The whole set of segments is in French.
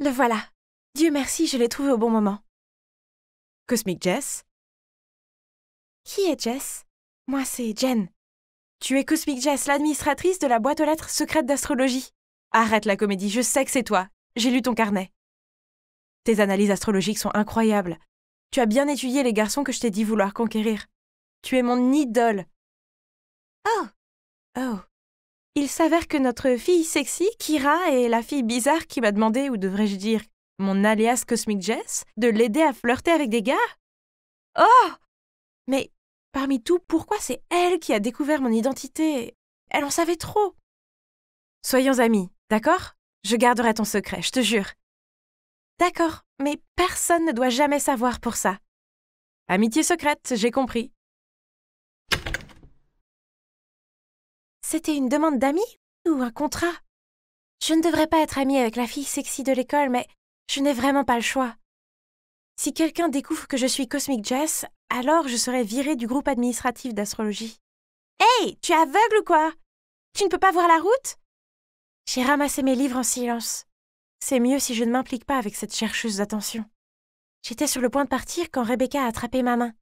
Le voilà. Dieu merci, je l'ai trouvé au bon moment. Cosmic Jess? Qui est Jess? Moi, c'est Jen. Tu es Cosmic Jess, l'administratrice de la boîte aux lettres secrète d'astrologie. Arrête la comédie, je sais que c'est toi. J'ai lu ton carnet. Tes analyses astrologiques sont incroyables. Tu as bien étudié les garçons que je t'ai dit vouloir conquérir. Tu es mon idole. Oh. Il s'avère que notre fille sexy, Kira, est la fille bizarre qui m'a demandé, ou devrais-je dire, mon alias Cosmic Jess, de l'aider à flirter avec des gars. Oh! Mais parmi tout, pourquoi c'est elle qui a découvert mon identité? Elle en savait trop. Soyons amis, d'accord? Je garderai ton secret, je te jure. D'accord, mais personne ne doit jamais savoir pour ça. Amitié secrète, j'ai compris. C'était une demande d'amis ou un contrat? Je ne devrais pas être amie avec la fille sexy de l'école, mais je n'ai vraiment pas le choix. Si quelqu'un découvre que je suis Cosmic Jess, alors je serai virée du groupe administratif d'astrologie. Hey, tu es aveugle ou quoi? Tu ne peux pas voir la route? J'ai ramassé mes livres en silence. C'est mieux si je ne m'implique pas avec cette chercheuse d'attention. J'étais sur le point de partir quand Rebecca a attrapé ma main.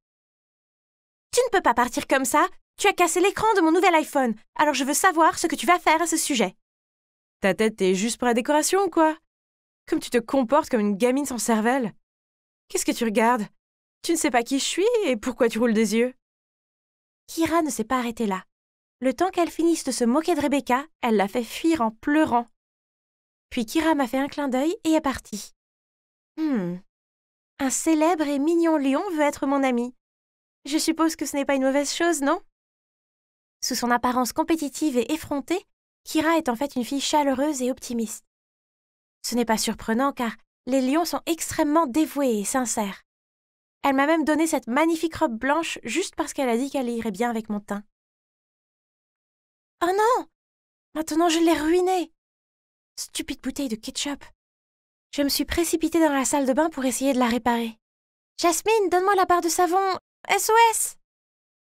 Tu ne peux pas partir comme ça. Tu as cassé l'écran de mon nouvel iPhone, alors je veux savoir ce que tu vas faire à ce sujet. Ta tête est juste pour la décoration ou quoi? Comme tu te comportes comme une gamine sans cervelle. Qu'est-ce que tu regardes? Tu ne sais pas qui je suis et pourquoi tu roules des yeux? Kira ne s'est pas arrêtée là. Le temps qu'elle finisse de se moquer de Rebecca, elle l'a fait fuir en pleurant. Puis Kira m'a fait un clin d'œil et est partie. Un célèbre et mignon lion veut être mon ami. Je suppose que ce n'est pas une mauvaise chose, non? Sous son apparence compétitive et effrontée, Kira est en fait une fille chaleureuse et optimiste. Ce n'est pas surprenant car les lions sont extrêmement dévoués et sincères. Elle m'a même donné cette magnifique robe blanche juste parce qu'elle a dit qu'elle irait bien avec mon teint. Oh non! Maintenant je l'ai ruinée! Stupide bouteille de ketchup. Je me suis précipitée dans la salle de bain pour essayer de la réparer. Jasmine, donne-moi la barre de savon! SOS!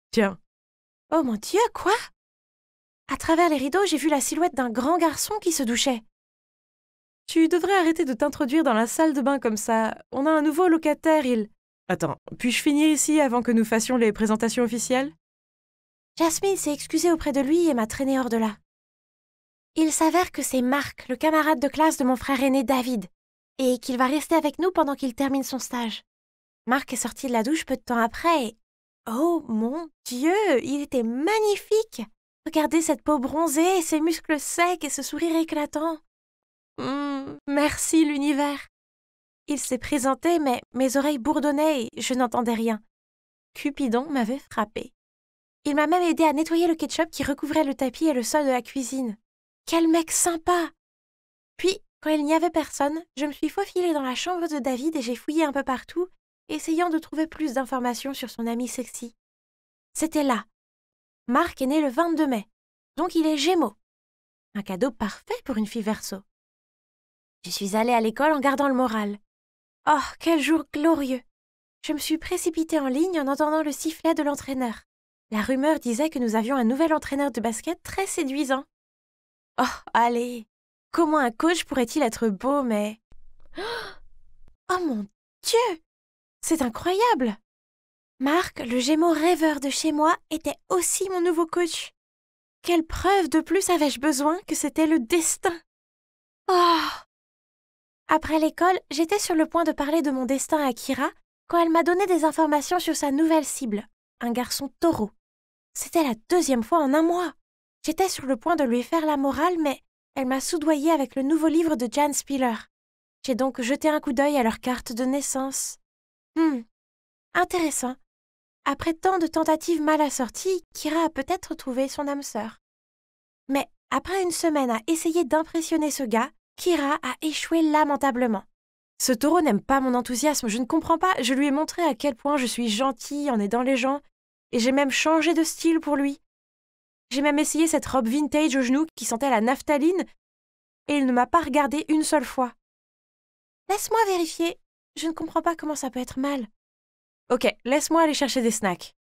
Tiens. Oh mon Dieu, quoi? À travers les rideaux, j'ai vu la silhouette d'un grand garçon qui se douchait. Tu devrais arrêter de t'introduire dans la salle de bain comme ça. On a un nouveau locataire, il... Attends, puis-je finir ici avant que nous fassions les présentations officielles? Jasmine s'est excusée auprès de lui et m'a traînée hors de là. Il s'avère que c'est Marc, le camarade de classe de mon frère aîné David, et qu'il va rester avec nous pendant qu'il termine son stage. Marc est sorti de la douche peu de temps après et... Oh mon Dieu, il était magnifique! Regardez cette peau bronzée, ses muscles secs et ce sourire éclatant. Merci l'univers. Il s'est présenté, mais mes oreilles bourdonnaient et je n'entendais rien. Cupidon m'avait frappée. Il m'a même aidé à nettoyer le ketchup qui recouvrait le tapis et le sol de la cuisine. Quel mec sympa! Puis, quand il n'y avait personne, je me suis faufilée dans la chambre de David et j'ai fouillé un peu partout, essayant de trouver plus d'informations sur son ami sexy. C'était là. Marc est né le 22 mai, donc il est Gémeaux. Un cadeau parfait pour une fille Verseau. Je suis allée à l'école en gardant le moral. Oh, quel jour glorieux! Je me suis précipitée en ligne en entendant le sifflet de l'entraîneur. La rumeur disait que nous avions un nouvel entraîneur de basket très séduisant. Oh, allez! Comment un coach pourrait-il être beau, mais... Oh mon Dieu! C'est incroyable! Marc, le Gémeaux rêveur de chez moi, était aussi mon nouveau coach. Quelle preuve de plus avais-je besoin que c'était le destin? Oh! Après l'école, j'étais sur le point de parler de mon destin à Kira quand elle m'a donné des informations sur sa nouvelle cible, un garçon taureau. C'était la 2e fois en un mois. J'étais sur le point de lui faire la morale, mais elle m'a soudoyée avec le nouveau livre de Jan Spiller. J'ai donc jeté un coup d'œil à leur carte de naissance. Intéressant. Après tant de tentatives mal assorties, Kira a peut-être trouvé son âme sœur. Mais après une semaine à essayer d'impressionner ce gars, Kira a échoué lamentablement. Ce taureau n'aime pas mon enthousiasme, je ne comprends pas. Je lui ai montré à quel point je suis gentille en aidant les gens, et j'ai même changé de style pour lui. J'ai même essayé cette robe vintage aux genoux qui sentait la naphtaline, et il ne m'a pas regardée une seule fois. Laisse-moi vérifier, je ne comprends pas comment ça peut être mal. Ok, laisse-moi aller chercher des snacks.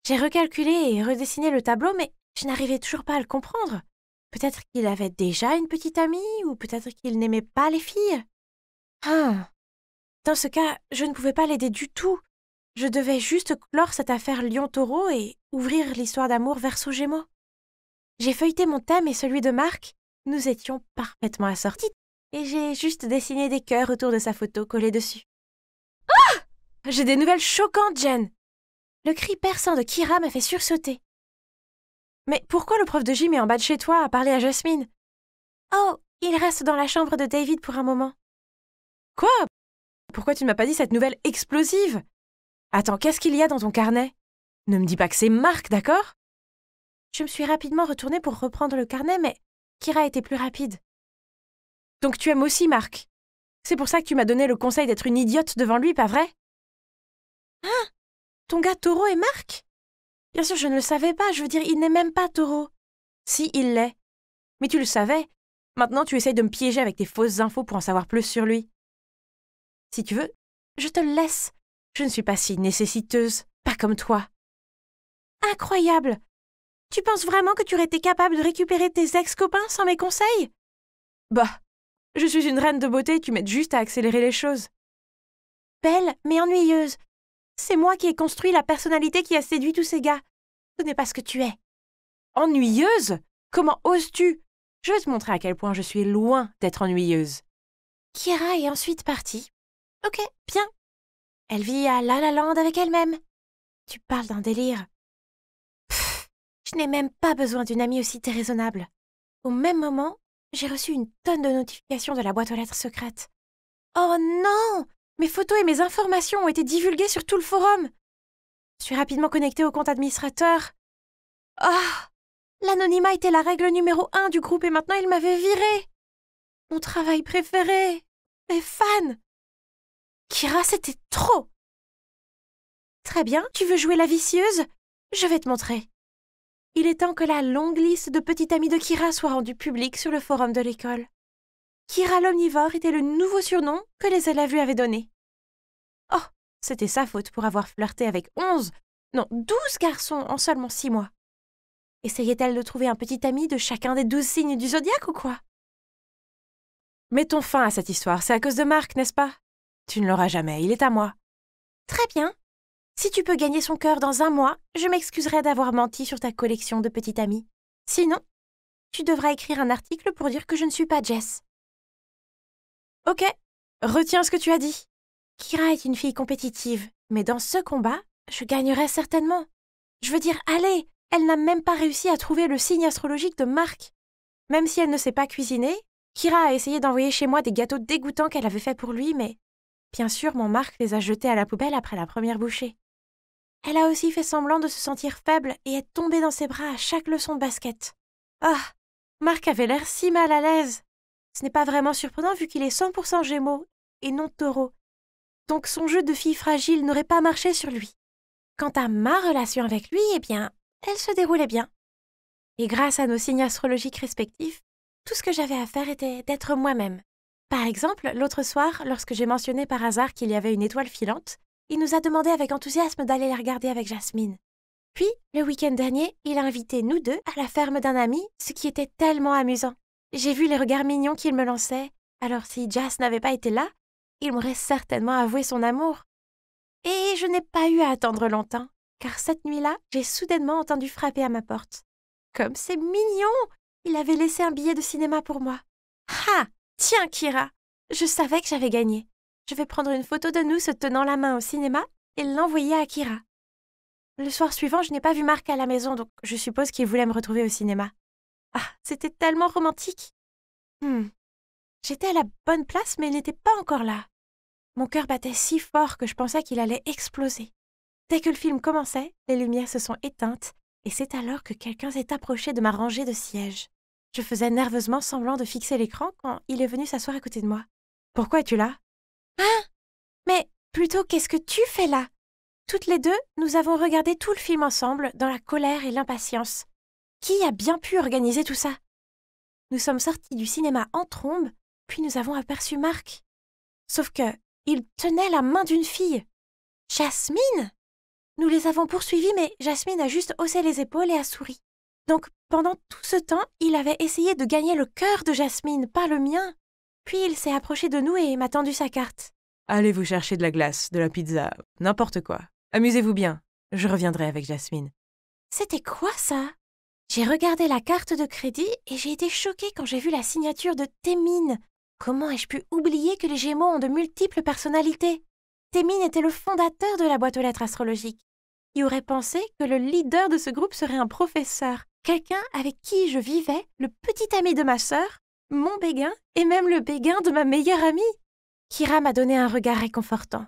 J'ai recalculé et redessiné le tableau, mais je n'arrivais toujours pas à le comprendre. Peut-être qu'il avait déjà une petite amie, ou peut-être qu'il n'aimait pas les filles. Ah. Dans ce cas, je ne pouvais pas l'aider du tout. Je devais juste clore cette affaire Lion-Taureau et ouvrir l'histoire d'amour Verseau-Gémeaux. J'ai feuilleté mon thème et celui de Marc. Nous étions parfaitement assortis. Et j'ai juste dessiné des cœurs autour de sa photo collée dessus. Ah! J'ai des nouvelles choquantes, Jen. Le cri perçant de Kira m'a fait sursauter. Mais pourquoi le prof de gym est en bas de chez toi à parler à Jasmine? Oh, il reste dans la chambre de David pour un moment. Quoi? Pourquoi tu ne m'as pas dit cette nouvelle explosive? Attends, qu'est-ce qu'il y a dans ton carnet? Ne me dis pas que c'est Marc, d'accord? Je me suis rapidement retournée pour reprendre le carnet, mais Kira était plus rapide. Donc tu aimes aussi Marc? C'est pour ça que tu m'as donné le conseil d'être une idiote devant lui, pas vrai? Hein? Ton gars Taureau est Marc? Bien sûr, je ne le savais pas, je veux dire, il n'est même pas Taureau. Si, il l'est. Mais tu le savais. Maintenant, tu essayes de me piéger avec tes fausses infos pour en savoir plus sur lui. Si tu veux, je te le laisse. Je ne suis pas si nécessiteuse, pas comme toi. Incroyable! Tu penses vraiment que tu aurais été capable de récupérer tes ex-copains sans mes conseils? Bah, je suis une reine de beauté et tu m'aides juste à accélérer les choses. Belle, mais ennuyeuse. C'est moi qui ai construit la personnalité qui a séduit tous ces gars. Ce n'est pas ce que tu es. Ennuyeuse? Comment oses-tu? Je vais te montrer à quel point je suis loin d'être ennuyeuse. Kira est ensuite partie. Ok, bien. Elle vit à La La Land avec elle-même. Tu parles d'un délire. Pfff, je n'ai même pas besoin d'une amie aussi déraisonnable. Au même moment, j'ai reçu une tonne de notifications de la boîte aux lettres secrète. Oh non! Mes photos et mes informations ont été divulguées sur tout le forum. Je suis rapidement connectée au compte administrateur. Ah! L'anonymat était la règle numéro 1 du groupe et maintenant il m'avait virée. Mon travail préféré. Mes fans. Kira, c'était trop. Très bien, tu veux jouer la vicieuse? Je vais te montrer. Il est temps que la longue liste de petits amis de Kira soit rendue publique sur le forum de l'école. Kira l'omnivore était le nouveau surnom que les élèves lui avaient donné. Oh, c'était sa faute pour avoir flirté avec 12 garçons en seulement 6 mois. Essayait-elle de trouver un petit ami de chacun des 12 signes du zodiaque ou quoi? Mettons fin à cette histoire, c'est à cause de Marc, n'est-ce pas? Tu ne l'auras jamais, il est à moi. Très bien. Si tu peux gagner son cœur dans 1 mois, je m'excuserai d'avoir menti sur ta collection de petits amis. Sinon, tu devras écrire un article pour dire que je ne suis pas Jess. Ok, retiens ce que tu as dit. Kira est une fille compétitive, mais dans ce combat, je gagnerai certainement. Je veux dire, allez, elle n'a même pas réussi à trouver le signe astrologique de Marc. Même si elle ne sait pas cuisiner, Kira a essayé d'envoyer chez moi des gâteaux dégoûtants qu'elle avait faits pour lui, mais bien sûr, mon Marc les a jetés à la poubelle après la première bouchée. Elle a aussi fait semblant de se sentir faible et est tombée dans ses bras à chaque leçon de basket. Ah, Marc avait l'air si mal à l'aise. Ce n'est pas vraiment surprenant vu qu'il est 100% Gémeaux et non Taureau. Donc son jeu de fille fragile n'aurait pas marché sur lui. Quant à ma relation avec lui, eh bien, elle se déroulait bien. Et grâce à nos signes astrologiques respectifs, tout ce que j'avais à faire était d'être moi-même. Par exemple, l'autre soir, lorsque j'ai mentionné par hasard qu'il y avait une étoile filante, il nous a demandé avec enthousiasme d'aller la regarder avec Jasmine. Puis, le week-end dernier, il a invité nous deux à la ferme d'un ami, ce qui était tellement amusant. J'ai vu les regards mignons qu'il me lançait, alors si Jas n'avait pas été là, il m'aurait certainement avoué son amour. Et je n'ai pas eu à attendre longtemps, car cette nuit-là, j'ai soudainement entendu frapper à ma porte. Comme c'est mignon! Il avait laissé un billet de cinéma pour moi. Ah! Tiens, Kira! Je savais que j'avais gagné. Je vais prendre une photo de nous se tenant la main au cinéma et l'envoyer à Kira. Le soir suivant, je n'ai pas vu Marc à la maison, donc je suppose qu'il voulait me retrouver au cinéma. Ah, c'était tellement romantique! J'étais à la bonne place, mais il n'était pas encore là. Mon cœur battait si fort que je pensais qu'il allait exploser. Dès que le film commençait, les lumières se sont éteintes, et c'est alors que quelqu'un s'est approché de ma rangée de sièges. Je faisais nerveusement semblant de fixer l'écran quand il est venu s'asseoir à côté de moi. « Pourquoi es-tu là ?»« Hein? Mais plutôt, qu'est-ce que tu fais là? » Toutes les deux, nous avons regardé tout le film ensemble, dans la colère et l'impatience. Qui a bien pu organiser tout ça? Nous sommes sortis du cinéma en trombe, puis nous avons aperçu Marc. Sauf que, il tenait la main d'une fille. Jasmine? Nous les avons poursuivis, mais Jasmine a juste haussé les épaules et a souri. Donc, pendant tout ce temps, il avait essayé de gagner le cœur de Jasmine, pas le mien. Puis il s'est approché de nous et m'a tendu sa carte. Allez vous chercher de la glace, de la pizza, n'importe quoi. Amusez-vous bien. Je reviendrai avec Jasmine. C'était quoi ça? J'ai regardé la carte de crédit et j'ai été choquée quand j'ai vu la signature de Témine. Comment ai-je pu oublier que les Gémeaux ont de multiples personnalités? Témine était le fondateur de la boîte aux lettres astrologiques. Qui aurait pensé que le leader de ce groupe serait un professeur, quelqu'un avec qui je vivais, le petit ami de ma sœur, mon béguin et même le béguin de ma meilleure amie? Kira m'a donné un regard réconfortant.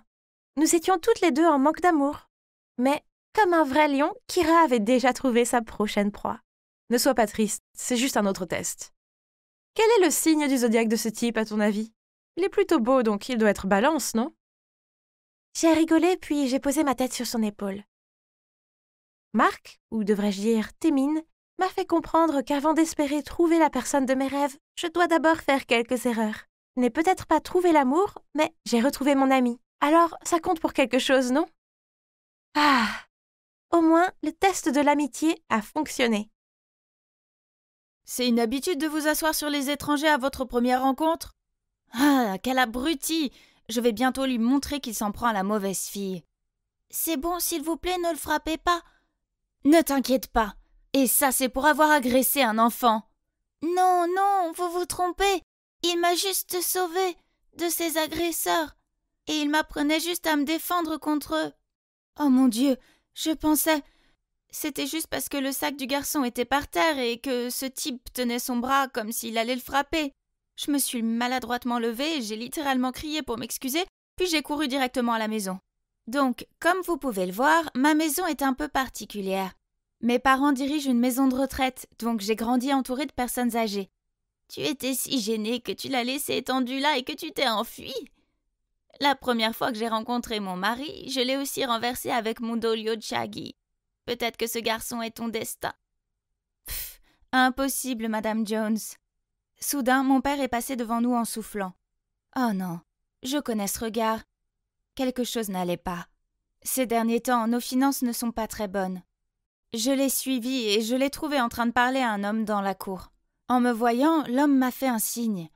Nous étions toutes les deux en manque d'amour. Mais, comme un vrai lion, Kira avait déjà trouvé sa prochaine proie. Ne sois pas triste, c'est juste un autre test. Quel est le signe du zodiaque de ce type, à ton avis? Il est plutôt beau, donc il doit être Balance, non? J'ai rigolé, puis j'ai posé ma tête sur son épaule. Marc, ou devrais-je dire Témine, m'a fait comprendre qu'avant d'espérer trouver la personne de mes rêves, je dois d'abord faire quelques erreurs. Je n'ai peut-être pas trouvé l'amour, mais j'ai retrouvé mon ami. Alors, ça compte pour quelque chose, non? Ah! Au moins, le test de l'amitié a fonctionné. C'est une habitude de vous asseoir sur les étrangers à votre première rencontre? Ah, quel abruti! Je vais bientôt lui montrer qu'il s'en prend à la mauvaise fille. C'est bon, s'il vous plaît, ne le frappez pas. Ne t'inquiète pas. Et ça, c'est pour avoir agressé un enfant. Non, non, vous vous trompez. Il m'a juste sauvée de ses agresseurs. Et il m'apprenait juste à me défendre contre eux. Oh mon Dieu, je pensais... C'était juste parce que le sac du garçon était par terre et que ce type tenait son bras comme s'il allait le frapper. Je me suis maladroitement levée et j'ai littéralement crié pour m'excuser, puis j'ai couru directement à la maison. Donc, comme vous pouvez le voir, ma maison est un peu particulière. Mes parents dirigent une maison de retraite, donc j'ai grandi entourée de personnes âgées. Tu étais si gênée que tu l'as laissé étendu là et que tu t'es enfui. La première fois que j'ai rencontré mon mari, je l'ai aussi renversé avec mon dolio Chagi. Peut-être que ce garçon est ton destin. Pff, impossible, Madame Jones. Soudain, mon père est passé devant nous en soufflant. Oh non, je connais ce regard. Quelque chose n'allait pas. Ces derniers temps, nos finances ne sont pas très bonnes. Je l'ai suivi et je l'ai trouvé en train de parler à un homme dans la cour. En me voyant, l'homme m'a fait un signe.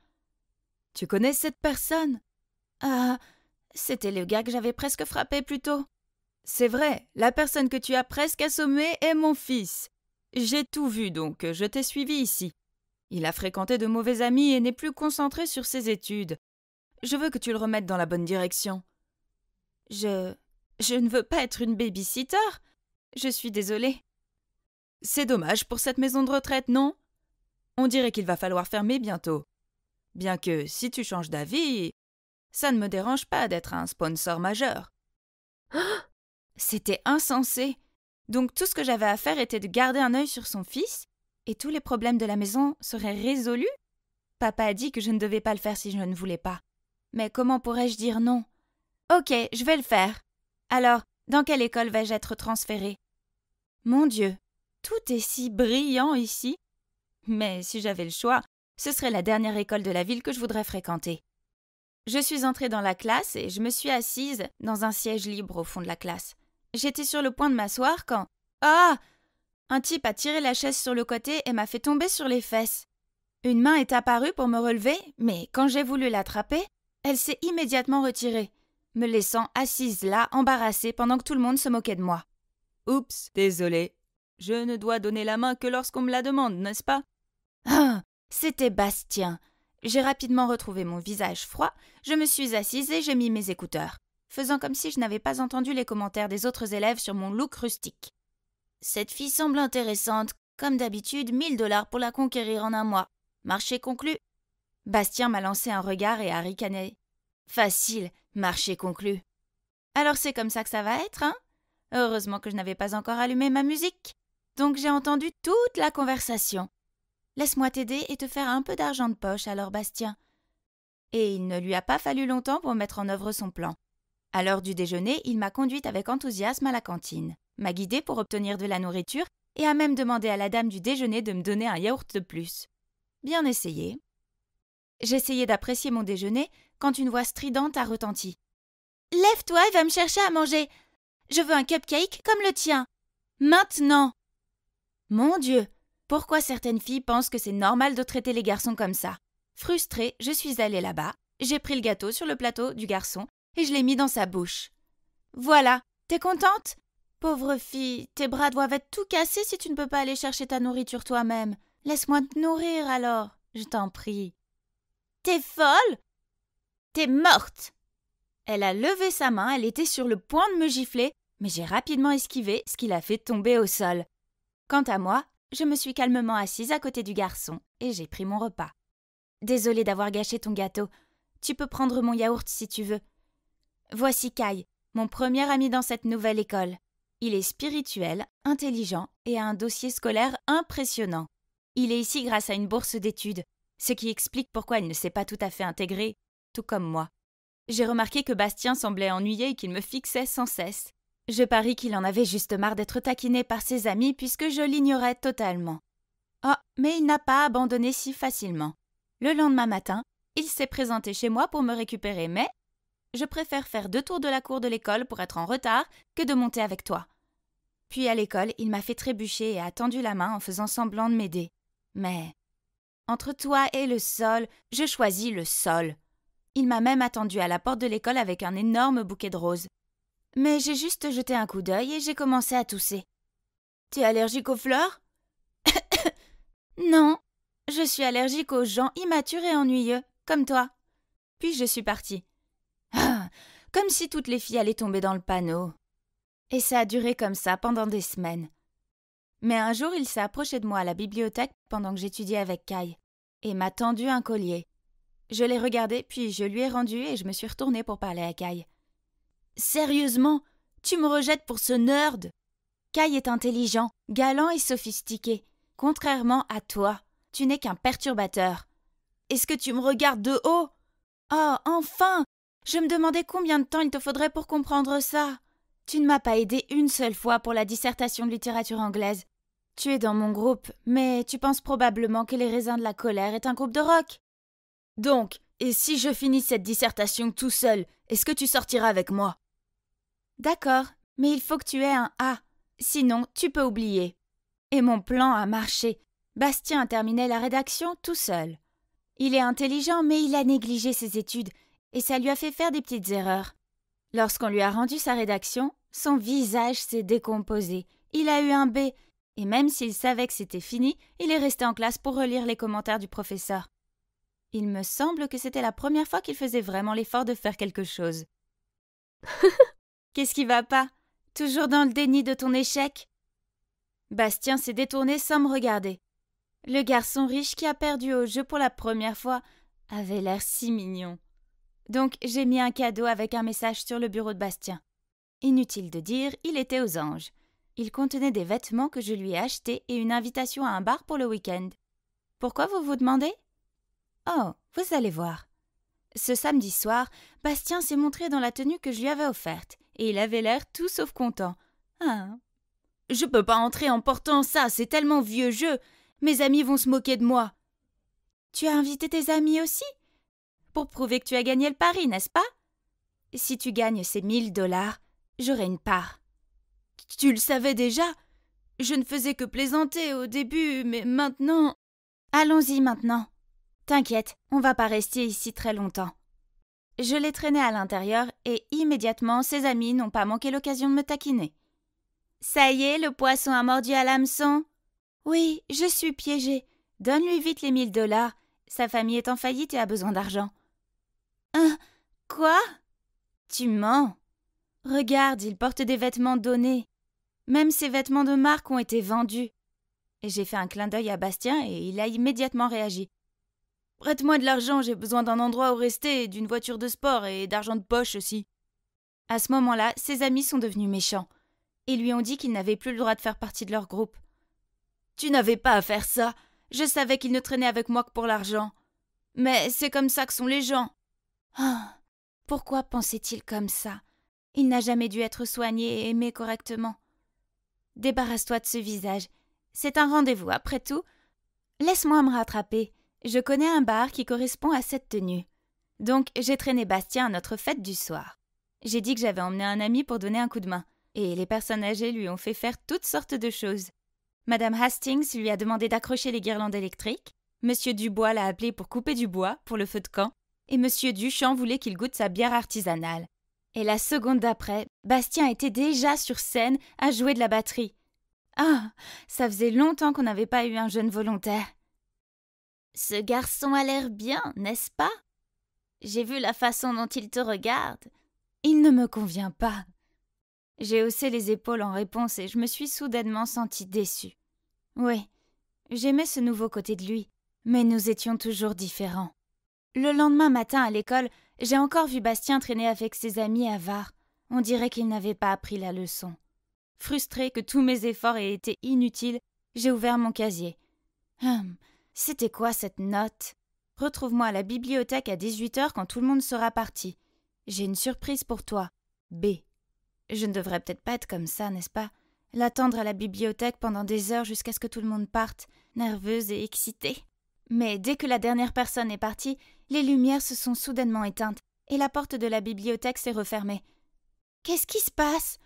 « Tu connais cette personne ?»« Ah, c'était le gars que j'avais presque frappé plus tôt. »« C'est vrai, la personne que tu as presque assommée est mon fils. J'ai tout vu donc, je t'ai suivi ici. Il a fréquenté de mauvais amis et n'est plus concentré sur ses études. Je veux que tu le remettes dans la bonne direction. » Je ne veux pas être une baby-sitter. Je suis désolée. C'est dommage pour cette maison de retraite, non? On dirait qu'il va falloir fermer bientôt. Bien que, si tu changes d'avis, ça ne me dérange pas d'être un sponsor majeur. C'était insensé. Donc tout ce que j'avais à faire était de garder un œil sur son fils, et tous les problèmes de la maison seraient résolus? Papa a dit que je ne devais pas le faire si je ne voulais pas. Mais comment pourrais-je dire non? Ok, je vais le faire. Alors, dans quelle école vais-je être transférée? Mon Dieu, tout est si brillant ici. Mais si j'avais le choix, ce serait la dernière école de la ville que je voudrais fréquenter. Je suis entrée dans la classe et je me suis assise dans un siège libre au fond de la classe. J'étais sur le point de m'asseoir quand... Ah! Un type a tiré la chaise sur le côté et m'a fait tomber sur les fesses. Une main est apparue pour me relever, mais quand j'ai voulu l'attraper, elle s'est immédiatement retirée, me laissant assise là, embarrassée, pendant que tout le monde se moquait de moi. Oups, désolé. Je ne dois donner la main que lorsqu'on me la demande, n'est-ce pas? Ah, c'était Bastien. J'ai rapidement retrouvé mon visage froid, je me suis assise et j'ai mis mes écouteurs, faisant comme si je n'avais pas entendu les commentaires des autres élèves sur mon look rustique. Cette fille semble intéressante. Comme d'habitude, 1000 $ pour la conquérir en un mois. Marché conclu. Bastien m'a lancé un regard et a ricané. Facile, marché conclu. Alors c'est comme ça que ça va être, hein? Heureusement que je n'avais pas encore allumé ma musique. Donc j'ai entendu toute la conversation. Laisse-moi t'aider et te faire un peu d'argent de poche, alors Bastien. Et il ne lui a pas fallu longtemps pour mettre en œuvre son plan. À l'heure du déjeuner, il m'a conduite avec enthousiasme à la cantine, m'a guidée pour obtenir de la nourriture et a même demandé à la dame du déjeuner de me donner un yaourt de plus. Bien essayé. J'essayais d'apprécier mon déjeuner quand une voix stridente a retenti. « Lève-toi et va me chercher à manger. Je veux un cupcake comme le tien. Maintenant !» Mon Dieu, pourquoi certaines filles pensent que c'est normal de traiter les garçons comme ça? Frustrée, je suis allée là-bas, j'ai pris le gâteau sur le plateau du garçon et je l'ai mis dans sa bouche. Voilà, t'es contente? Pauvre fille, tes bras doivent être tout cassés si tu ne peux pas aller chercher ta nourriture toi-même. Laisse-moi te nourrir alors, je t'en prie. T'es folle? T'es morte! Elle a levé sa main, elle était sur le point de me gifler, mais j'ai rapidement esquivé, ce qui l'a fait tomber au sol. Quant à moi, je me suis calmement assise à côté du garçon et j'ai pris mon repas. Désolée d'avoir gâché ton gâteau. Tu peux prendre mon yaourt si tu veux. Voici Kai, mon premier ami dans cette nouvelle école. Il est spirituel, intelligent et a un dossier scolaire impressionnant. Il est ici grâce à une bourse d'études, ce qui explique pourquoi il ne s'est pas tout à fait intégré, tout comme moi. J'ai remarqué que Bastien semblait ennuyé et qu'il me fixait sans cesse. Je parie qu'il en avait juste marre d'être taquiné par ses amis puisque je l'ignorais totalement. Oh, mais il n'a pas abandonné si facilement. Le lendemain matin, il s'est présenté chez moi pour me récupérer, mais je préfère faire 2 tours de la cour de l'école pour être en retard que de monter avec toi. Puis à l'école, il m'a fait trébucher et a tendu la main en faisant semblant de m'aider. Mais entre toi et le sol, je choisis le sol. Il m'a même attendu à la porte de l'école avec un énorme bouquet de roses. Mais j'ai juste jeté un coup d'œil et j'ai commencé à tousser. « T'es allergique aux fleurs ?»« Non, je suis allergique aux gens immatures et ennuyeux, comme toi. » Puis je suis partie. Ah, comme si toutes les filles allaient tomber dans le panneau. Et ça a duré comme ça pendant des semaines. Mais un jour, il s'est approché de moi à la bibliothèque pendant que j'étudiais avec Kai et m'a tendu un collier. Je l'ai regardé, puis je lui ai rendu et je me suis retournée pour parler à Kai. « Sérieusement, tu me rejettes pour ce nerd ?» Kai est intelligent, galant et sophistiqué. Contrairement à toi, tu n'es qu'un perturbateur. Est-ce que tu me regardes de haut? Oh, enfin! Je me demandais combien de temps il te faudrait pour comprendre ça. Tu ne m'as pas aidé une seule fois pour la dissertation de littérature anglaise. Tu es dans mon groupe, mais tu penses probablement que Les Raisins de la Colère est un groupe de rock. Donc, et si je finis cette dissertation tout seul, est-ce que tu sortiras avec moi? D'accord, mais il faut que tu aies un A. Sinon, tu peux oublier. Et mon plan a marché. Bastien a terminé la rédaction tout seul. Il est intelligent, mais il a négligé ses études, et ça lui a fait faire des petites erreurs. Lorsqu'on lui a rendu sa rédaction, son visage s'est décomposé. Il a eu un B, et même s'il savait que c'était fini, il est resté en classe pour relire les commentaires du professeur. Il me semble que c'était la première fois qu'il faisait vraiment l'effort de faire quelque chose. Qu'est-ce qui va pas? Toujours dans le déni de ton échec? Bastien s'est détourné sans me regarder. Le garçon riche qui a perdu au jeu pour la première fois avait l'air si mignon. Donc j'ai mis un cadeau avec un message sur le bureau de Bastien. Inutile de dire, il était aux anges. Il contenait des vêtements que je lui ai achetés et une invitation à un bar pour le week-end. Pourquoi vous vous demandez? Oh, vous allez voir. Ce samedi soir, Bastien s'est montré dans la tenue que je lui avais offerte, et il avait l'air tout sauf content. Ah. Je peux pas entrer en portant ça, c'est tellement vieux jeu. Mes amis vont se moquer de moi. Tu as invité tes amis aussi? Pour prouver que tu as gagné le pari, n'est-ce pas? Si tu gagnes ces 1000 $, j'aurai une part. Tu le savais déjà? Je ne faisais que plaisanter au début, mais maintenant... Allons-y maintenant. T'inquiète, on va pas rester ici très longtemps. Je l'ai traîné à l'intérieur et immédiatement ses amis n'ont pas manqué l'occasion de me taquiner. Ça y est, le poisson a mordu à l'hameçon? Oui, je suis piégée. Donne-lui vite les 1000 $. Sa famille est en faillite et a besoin d'argent. Quoi? Tu mens. Regarde, il porte des vêtements donnés. Même ses vêtements de marque ont été vendus. Et j'ai fait un clin d'œil à Bastien et il a immédiatement réagi. Prête-moi de l'argent, j'ai besoin d'un endroit où rester, d'une voiture de sport et d'argent de poche aussi. À ce moment-là, ses amis sont devenus méchants et lui ont dit qu'il n'avait plus le droit de faire partie de leur groupe. Tu n'avais pas à faire ça. Je savais qu'il ne traînait avec moi que pour l'argent. Mais c'est comme ça que sont les gens. Ah, pourquoi pensait-il comme ça? Il n'a jamais dû être soigné et aimé correctement. Débarrasse-toi de ce visage. C'est un rendez-vous, après tout. Laisse-moi me rattraper. Je connais un bar qui correspond à cette tenue. Donc j'ai traîné Bastien à notre fête du soir. J'ai dit que j'avais emmené un ami pour donner un coup de main, et les personnes âgées lui ont fait faire toutes sortes de choses. Madame Hastings lui a demandé d'accrocher les guirlandes électriques, Monsieur Dubois l'a appelé pour couper du bois pour le feu de camp, et Monsieur Duchamp voulait qu'il goûte sa bière artisanale. Et la seconde d'après, Bastien était déjà sur scène à jouer de la batterie. Ah, ça faisait longtemps qu'on n'avait pas eu un jeune volontaire. Ce garçon a l'air bien, n'est-ce pas? J'ai vu la façon dont il te regarde. Il ne me convient pas. J'ai haussé les épaules en réponse et je me suis soudainement sentie déçue. Oui, j'aimais ce nouveau côté de lui, mais nous étions toujours différents. Le lendemain matin à l'école, j'ai encore vu Bastien traîner avec ses amis avares. On dirait qu'il n'avait pas appris la leçon. Frustrée que tous mes efforts aient été inutiles, j'ai ouvert mon casier. C'était quoi cette note? Retrouve-moi à la bibliothèque à 18h quand tout le monde sera parti. J'ai une surprise pour toi. B. Je ne devrais peut-être pas être comme ça, n'est-ce pas? L'attendre à la bibliothèque pendant des heures jusqu'à ce que tout le monde parte, nerveuse et excitée. Mais dès que la dernière personne est partie, les lumières se sont soudainement éteintes et la porte de la bibliothèque s'est refermée. Qu'est-ce qui se passe?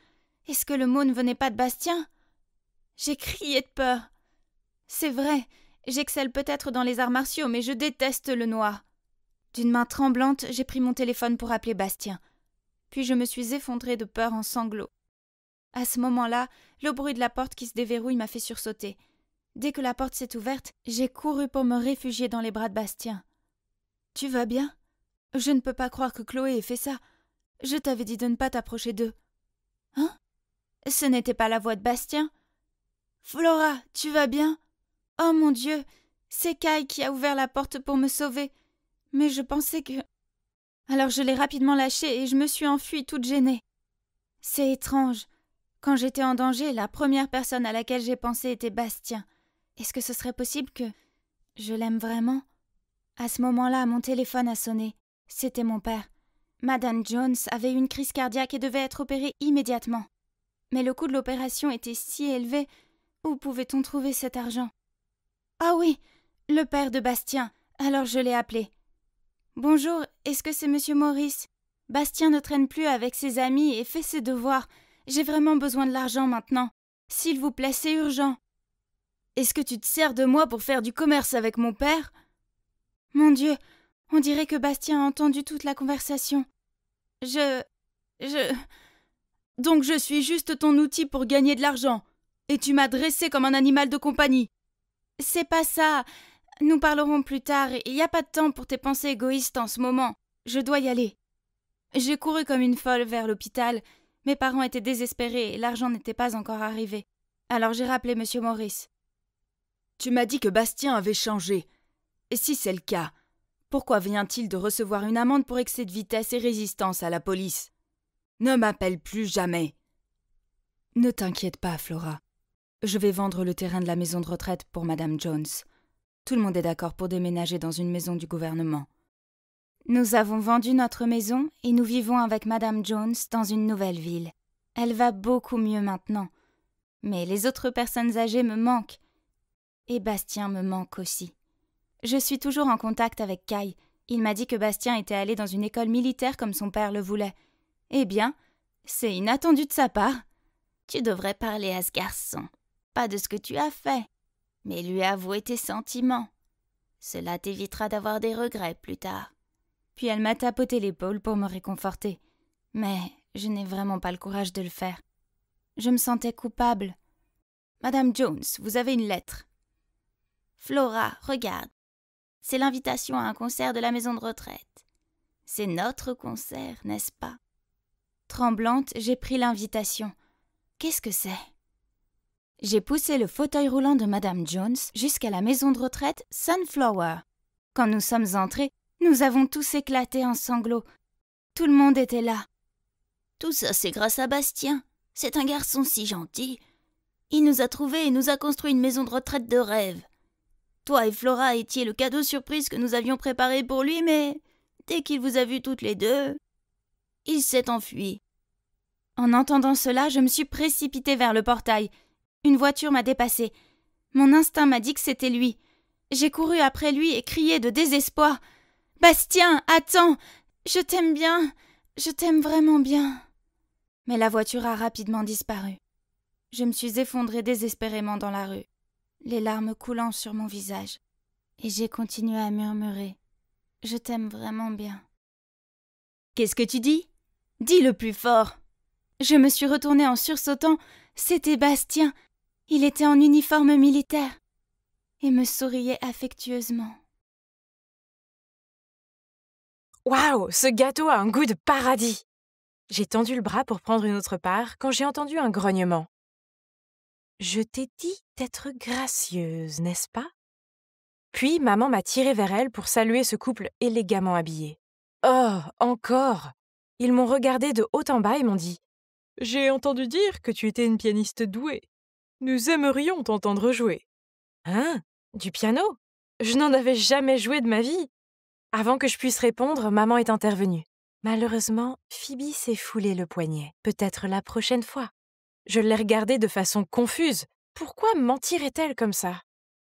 Est-ce que le mot ne venait pas de Bastien? J'ai crié de peur. C'est vrai, j'excelle peut-être dans les arts martiaux, mais je déteste le noir. D'une main tremblante, j'ai pris mon téléphone pour appeler Bastien. Puis je me suis effondrée de peur en sanglots. À ce moment-là, le bruit de la porte qui se déverrouille m'a fait sursauter. Dès que la porte s'est ouverte, j'ai couru pour me réfugier dans les bras de Bastien. « Tu vas bien? Je ne peux pas croire que Chloé ait fait ça. Je t'avais dit de ne pas t'approcher d'eux. »« Hein? Ce n'était pas la voix de Bastien? »« Flora, tu vas bien? Oh mon Dieu, c'est Kai qui a ouvert la porte pour me sauver. Mais je pensais que... » Alors je l'ai rapidement lâché et je me suis enfuie toute gênée. C'est étrange. Quand j'étais en danger, la première personne à laquelle j'ai pensé était Bastien. Est-ce que ce serait possible que... je l'aime vraiment? À ce moment-là, mon téléphone a sonné. C'était mon père. Madame Jones avait eu une crise cardiaque et devait être opérée immédiatement. Mais le coût de l'opération était si élevé. Où pouvait-on trouver cet argent? Ah oui, le père de Bastien. Alors je l'ai appelé. Bonjour, est-ce que c'est Monsieur Maurice? Bastien ne traîne plus avec ses amis et fait ses devoirs. J'ai vraiment besoin de l'argent maintenant. S'il vous plaît, c'est urgent. Est-ce que tu te sers de moi pour faire du commerce avec mon père? Mon Dieu, on dirait que Bastien a entendu toute la conversation. Donc je suis juste ton outil pour gagner de l'argent. Et tu m'as dressé comme un animal de compagnie. C'est pas ça. Nous parlerons plus tard. Il n'y a pas de temps pour tes pensées égoïstes en ce moment. Je dois y aller. J'ai couru comme une folle vers l'hôpital. Mes parents étaient désespérés et l'argent n'était pas encore arrivé. Alors j'ai rappelé Monsieur Maurice. Tu m'as dit que Bastien avait changé. Et si c'est le cas, pourquoi vient-il de recevoir une amende pour excès de vitesse et résistance à la police? Ne m'appelle plus jamais. Ne t'inquiète pas, Flora. Je vais vendre le terrain de la maison de retraite pour Madame Jones. Tout le monde est d'accord pour déménager dans une maison du gouvernement. Nous avons vendu notre maison et nous vivons avec Madame Jones dans une nouvelle ville. Elle va beaucoup mieux maintenant. Mais les autres personnes âgées me manquent. Et Bastien me manque aussi. Je suis toujours en contact avec Kai. Il m'a dit que Bastien était allé dans une école militaire comme son père le voulait. Eh bien, c'est inattendu de sa part. Tu devrais parler à ce garçon. Pas de ce que tu as fait, mais lui avouer tes sentiments. Cela t'évitera d'avoir des regrets plus tard. Puis elle m'a tapoté l'épaule pour me réconforter. Mais je n'ai vraiment pas le courage de le faire. Je me sentais coupable. Madame Jones, vous avez une lettre. Flora, regarde. C'est l'invitation à un concert de la maison de retraite. C'est notre concert, n'est-ce pas? Tremblante, j'ai pris l'invitation. Qu'est-ce que c'est? J'ai poussé le fauteuil roulant de Madame Jones jusqu'à la maison de retraite Sunflower. Quand nous sommes entrés, nous avons tous éclaté en sanglots. Tout le monde était là. Tout ça, c'est grâce à Bastien. C'est un garçon si gentil. Il nous a trouvés et nous a construit une maison de retraite de rêve. Toi et Flora étiez le cadeau surprise que nous avions préparé pour lui, mais dès qu'il vous a vues toutes les deux, il s'est enfui. En entendant cela, je me suis précipitée vers le portail. Une voiture m'a dépassée. Mon instinct m'a dit que c'était lui. J'ai couru après lui et crié de désespoir. « Bastien, attends! Je t'aime bien! Je t'aime vraiment bien !» Mais la voiture a rapidement disparu. Je me suis effondrée désespérément dans la rue, les larmes coulant sur mon visage. Et j'ai continué à murmurer. Je t'aime vraiment bien. Qu'est-ce que tu dis ? Dis le plus fort. Je me suis retournée en sursautant. C'était Bastien. Il était en uniforme militaire et me souriait affectueusement. Waouh, ce gâteau a un goût de paradis! J'ai tendu le bras pour prendre une autre part quand j'ai entendu un grognement. Je t'ai dit d'être gracieuse, n'est-ce pas? Puis maman m'a tirée vers elle pour saluer ce couple élégamment habillé. Oh, encore! Ils m'ont regardé de haut en bas et m'ont dit « J'ai entendu dire que tu étais une pianiste douée. Nous aimerions t'entendre jouer. » Hein? Du piano? Je n'en avais jamais joué de ma vie. Avant que je puisse répondre, maman est intervenue. Malheureusement, Phoebe s'est foulé le poignet. Peut-être la prochaine fois. Je l'ai regardée de façon confuse. Pourquoi mentirait-elle comme ça?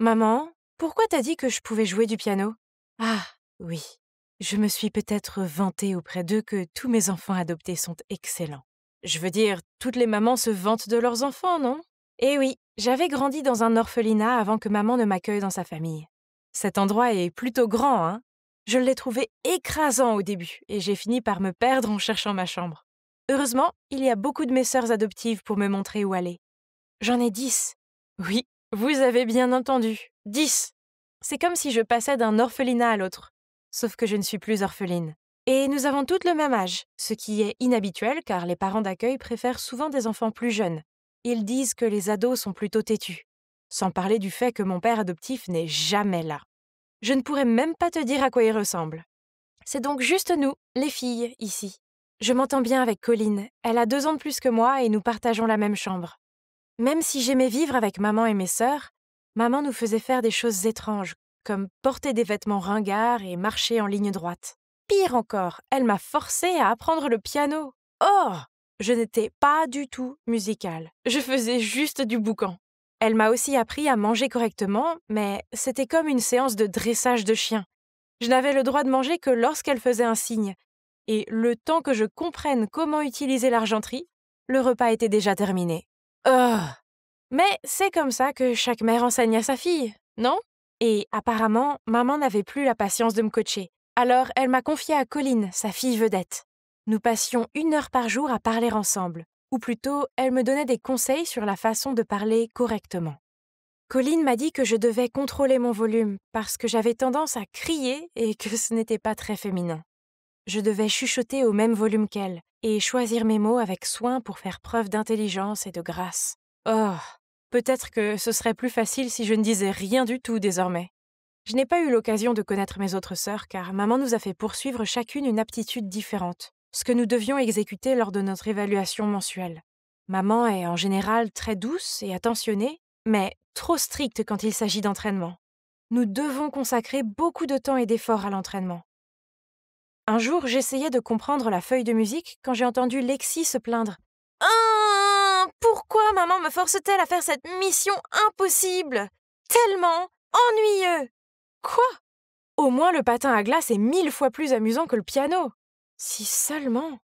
Maman, pourquoi t'as dit que je pouvais jouer du piano? Ah, oui. Je me suis peut-être vantée auprès d'eux que tous mes enfants adoptés sont excellents. Je veux dire, toutes les mamans se vantent de leurs enfants, non? Eh oui, j'avais grandi dans un orphelinat avant que maman ne m'accueille dans sa famille. Cet endroit est plutôt grand, hein? Je l'ai trouvé écrasant au début et j'ai fini par me perdre en cherchant ma chambre. Heureusement, il y a beaucoup de mes sœurs adoptives pour me montrer où aller. J'en ai 10. Oui, vous avez bien entendu, 10. C'est comme si je passais d'un orphelinat à l'autre. Sauf que je ne suis plus orpheline. Et nous avons toutes le même âge, ce qui est inhabituel car les parents d'accueil préfèrent souvent des enfants plus jeunes. Ils disent que les ados sont plutôt têtus. Sans parler du fait que mon père adoptif n'est jamais là. Je ne pourrais même pas te dire à quoi il ressemble. C'est donc juste nous, les filles, ici. Je m'entends bien avec Colline. Elle a 2 ans de plus que moi et nous partageons la même chambre. Même si j'aimais vivre avec maman et mes sœurs, maman nous faisait faire des choses étranges, comme porter des vêtements ringards et marcher en ligne droite. Pire encore, elle m'a forcée à apprendre le piano. Oh! Je n'étais pas du tout musicale. Je faisais juste du boucan. Elle m'a aussi appris à manger correctement, mais c'était comme une séance de dressage de chien. Je n'avais le droit de manger que lorsqu'elle faisait un signe. Et le temps que je comprenne comment utiliser l'argenterie, le repas était déjà terminé. Oh! Mais c'est comme ça que chaque mère enseigne à sa fille, non? Et apparemment, maman n'avait plus la patience de me coacher. Alors elle m'a confiée à Colline, sa fille vedette. Nous passions 1 heure par jour à parler ensemble. Ou plutôt, elle me donnait des conseils sur la façon de parler correctement. Colline m'a dit que je devais contrôler mon volume parce que j'avais tendance à crier et que ce n'était pas très féminin. Je devais chuchoter au même volume qu'elle et choisir mes mots avec soin pour faire preuve d'intelligence et de grâce. Oh, peut-être que ce serait plus facile si je ne disais rien du tout désormais. Je n'ai pas eu l'occasion de connaître mes autres sœurs car maman nous a fait poursuivre chacune une aptitude différente, ce que nous devions exécuter lors de notre évaluation mensuelle. Maman est en général très douce et attentionnée, mais trop stricte quand il s'agit d'entraînement. Nous devons consacrer beaucoup de temps et d'efforts à l'entraînement. Un jour, j'essayais de comprendre la feuille de musique quand j'ai entendu Lexi se plaindre. « Pourquoi maman me force-t-elle à faire cette mission impossible? Tellement ennuyeux! » Quoi? Au moins le patin à glace est 1000 fois plus amusant que le piano. Si seulement.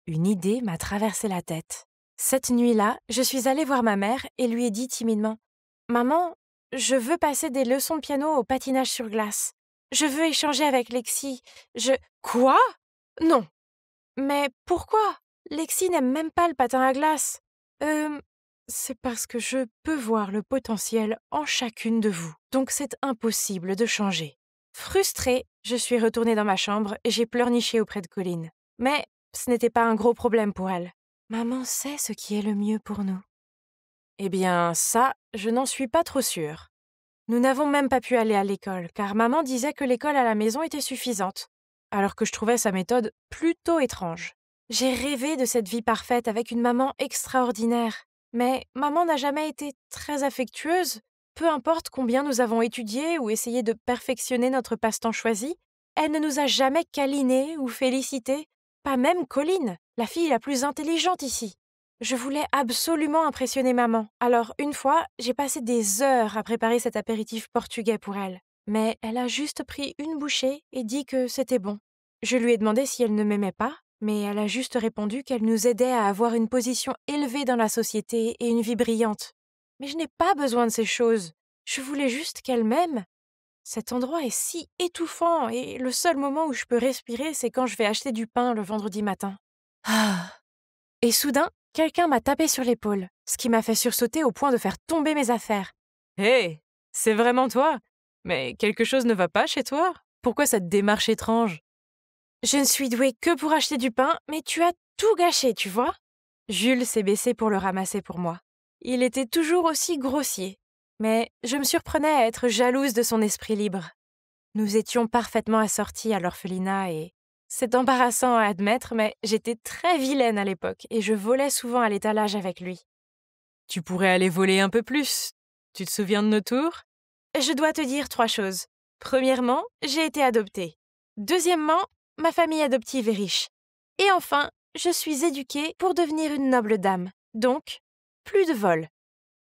Une idée m'a traversé la tête. Cette nuit-là, je suis allée voir ma mère et lui ai dit timidement « Maman, je veux passer des leçons de piano au patinage sur glace. Je veux échanger avec Lexi. Quoi? Non. Mais pourquoi? Lexi n'aime même pas le patin à glace. C'est parce que je peux voir le potentiel en chacune de vous. Donc c'est impossible de changer. Frustrée, je suis retournée dans ma chambre et j'ai pleurniché auprès de Colline. Mais ce n'était pas un gros problème pour elle. Maman sait ce qui est le mieux pour nous. Eh bien, ça, je n'en suis pas trop sûre. Nous n'avons même pas pu aller à l'école, car maman disait que l'école à la maison était suffisante, alors que je trouvais sa méthode plutôt étrange. J'ai rêvé de cette vie parfaite avec une maman extraordinaire, mais maman n'a jamais été très affectueuse. Peu importe combien nous avons étudié ou essayé de perfectionner notre passe-temps choisi, elle ne nous a jamais câlinés ou félicités, pas même Colline, la fille la plus intelligente ici. Je voulais absolument impressionner maman, alors une fois, j'ai passé des heures à préparer cet apéritif portugais pour elle. Mais elle a juste pris une bouchée et dit que c'était bon. Je lui ai demandé si elle ne m'aimait pas, mais elle a juste répondu qu'elle nous aidait à avoir une position élevée dans la société et une vie brillante. Mais je n'ai pas besoin de ces choses. Je voulais juste qu'elle m'aime. Cet endroit est si étouffant et le seul moment où je peux respirer, c'est quand je vais acheter du pain le vendredi matin. Ah, Et soudain, quelqu'un m'a tapé sur l'épaule, ce qui m'a fait sursauter au point de faire tomber mes affaires. Hé, c'est vraiment toi? Mais quelque chose ne va pas chez toi? Pourquoi cette démarche étrange? Je ne suis douée que pour acheter du pain, mais tu as tout gâché, tu vois? Jules s'est baissé pour le ramasser pour moi. Il était toujours aussi grossier, mais je me surprenais à être jalouse de son esprit libre. Nous étions parfaitement assortis à l'orphelinat et c'est embarrassant à admettre, mais j'étais très vilaine à l'époque et je volais souvent à l'étalage avec lui. Tu pourrais aller voler un peu plus. Tu te souviens de nos tours? Je dois te dire 3 choses. Premièrement, j'ai été adoptée. Deuxièmement, ma famille adoptive est riche. Et enfin, je suis éduquée pour devenir une noble dame. Donc, plus de vol.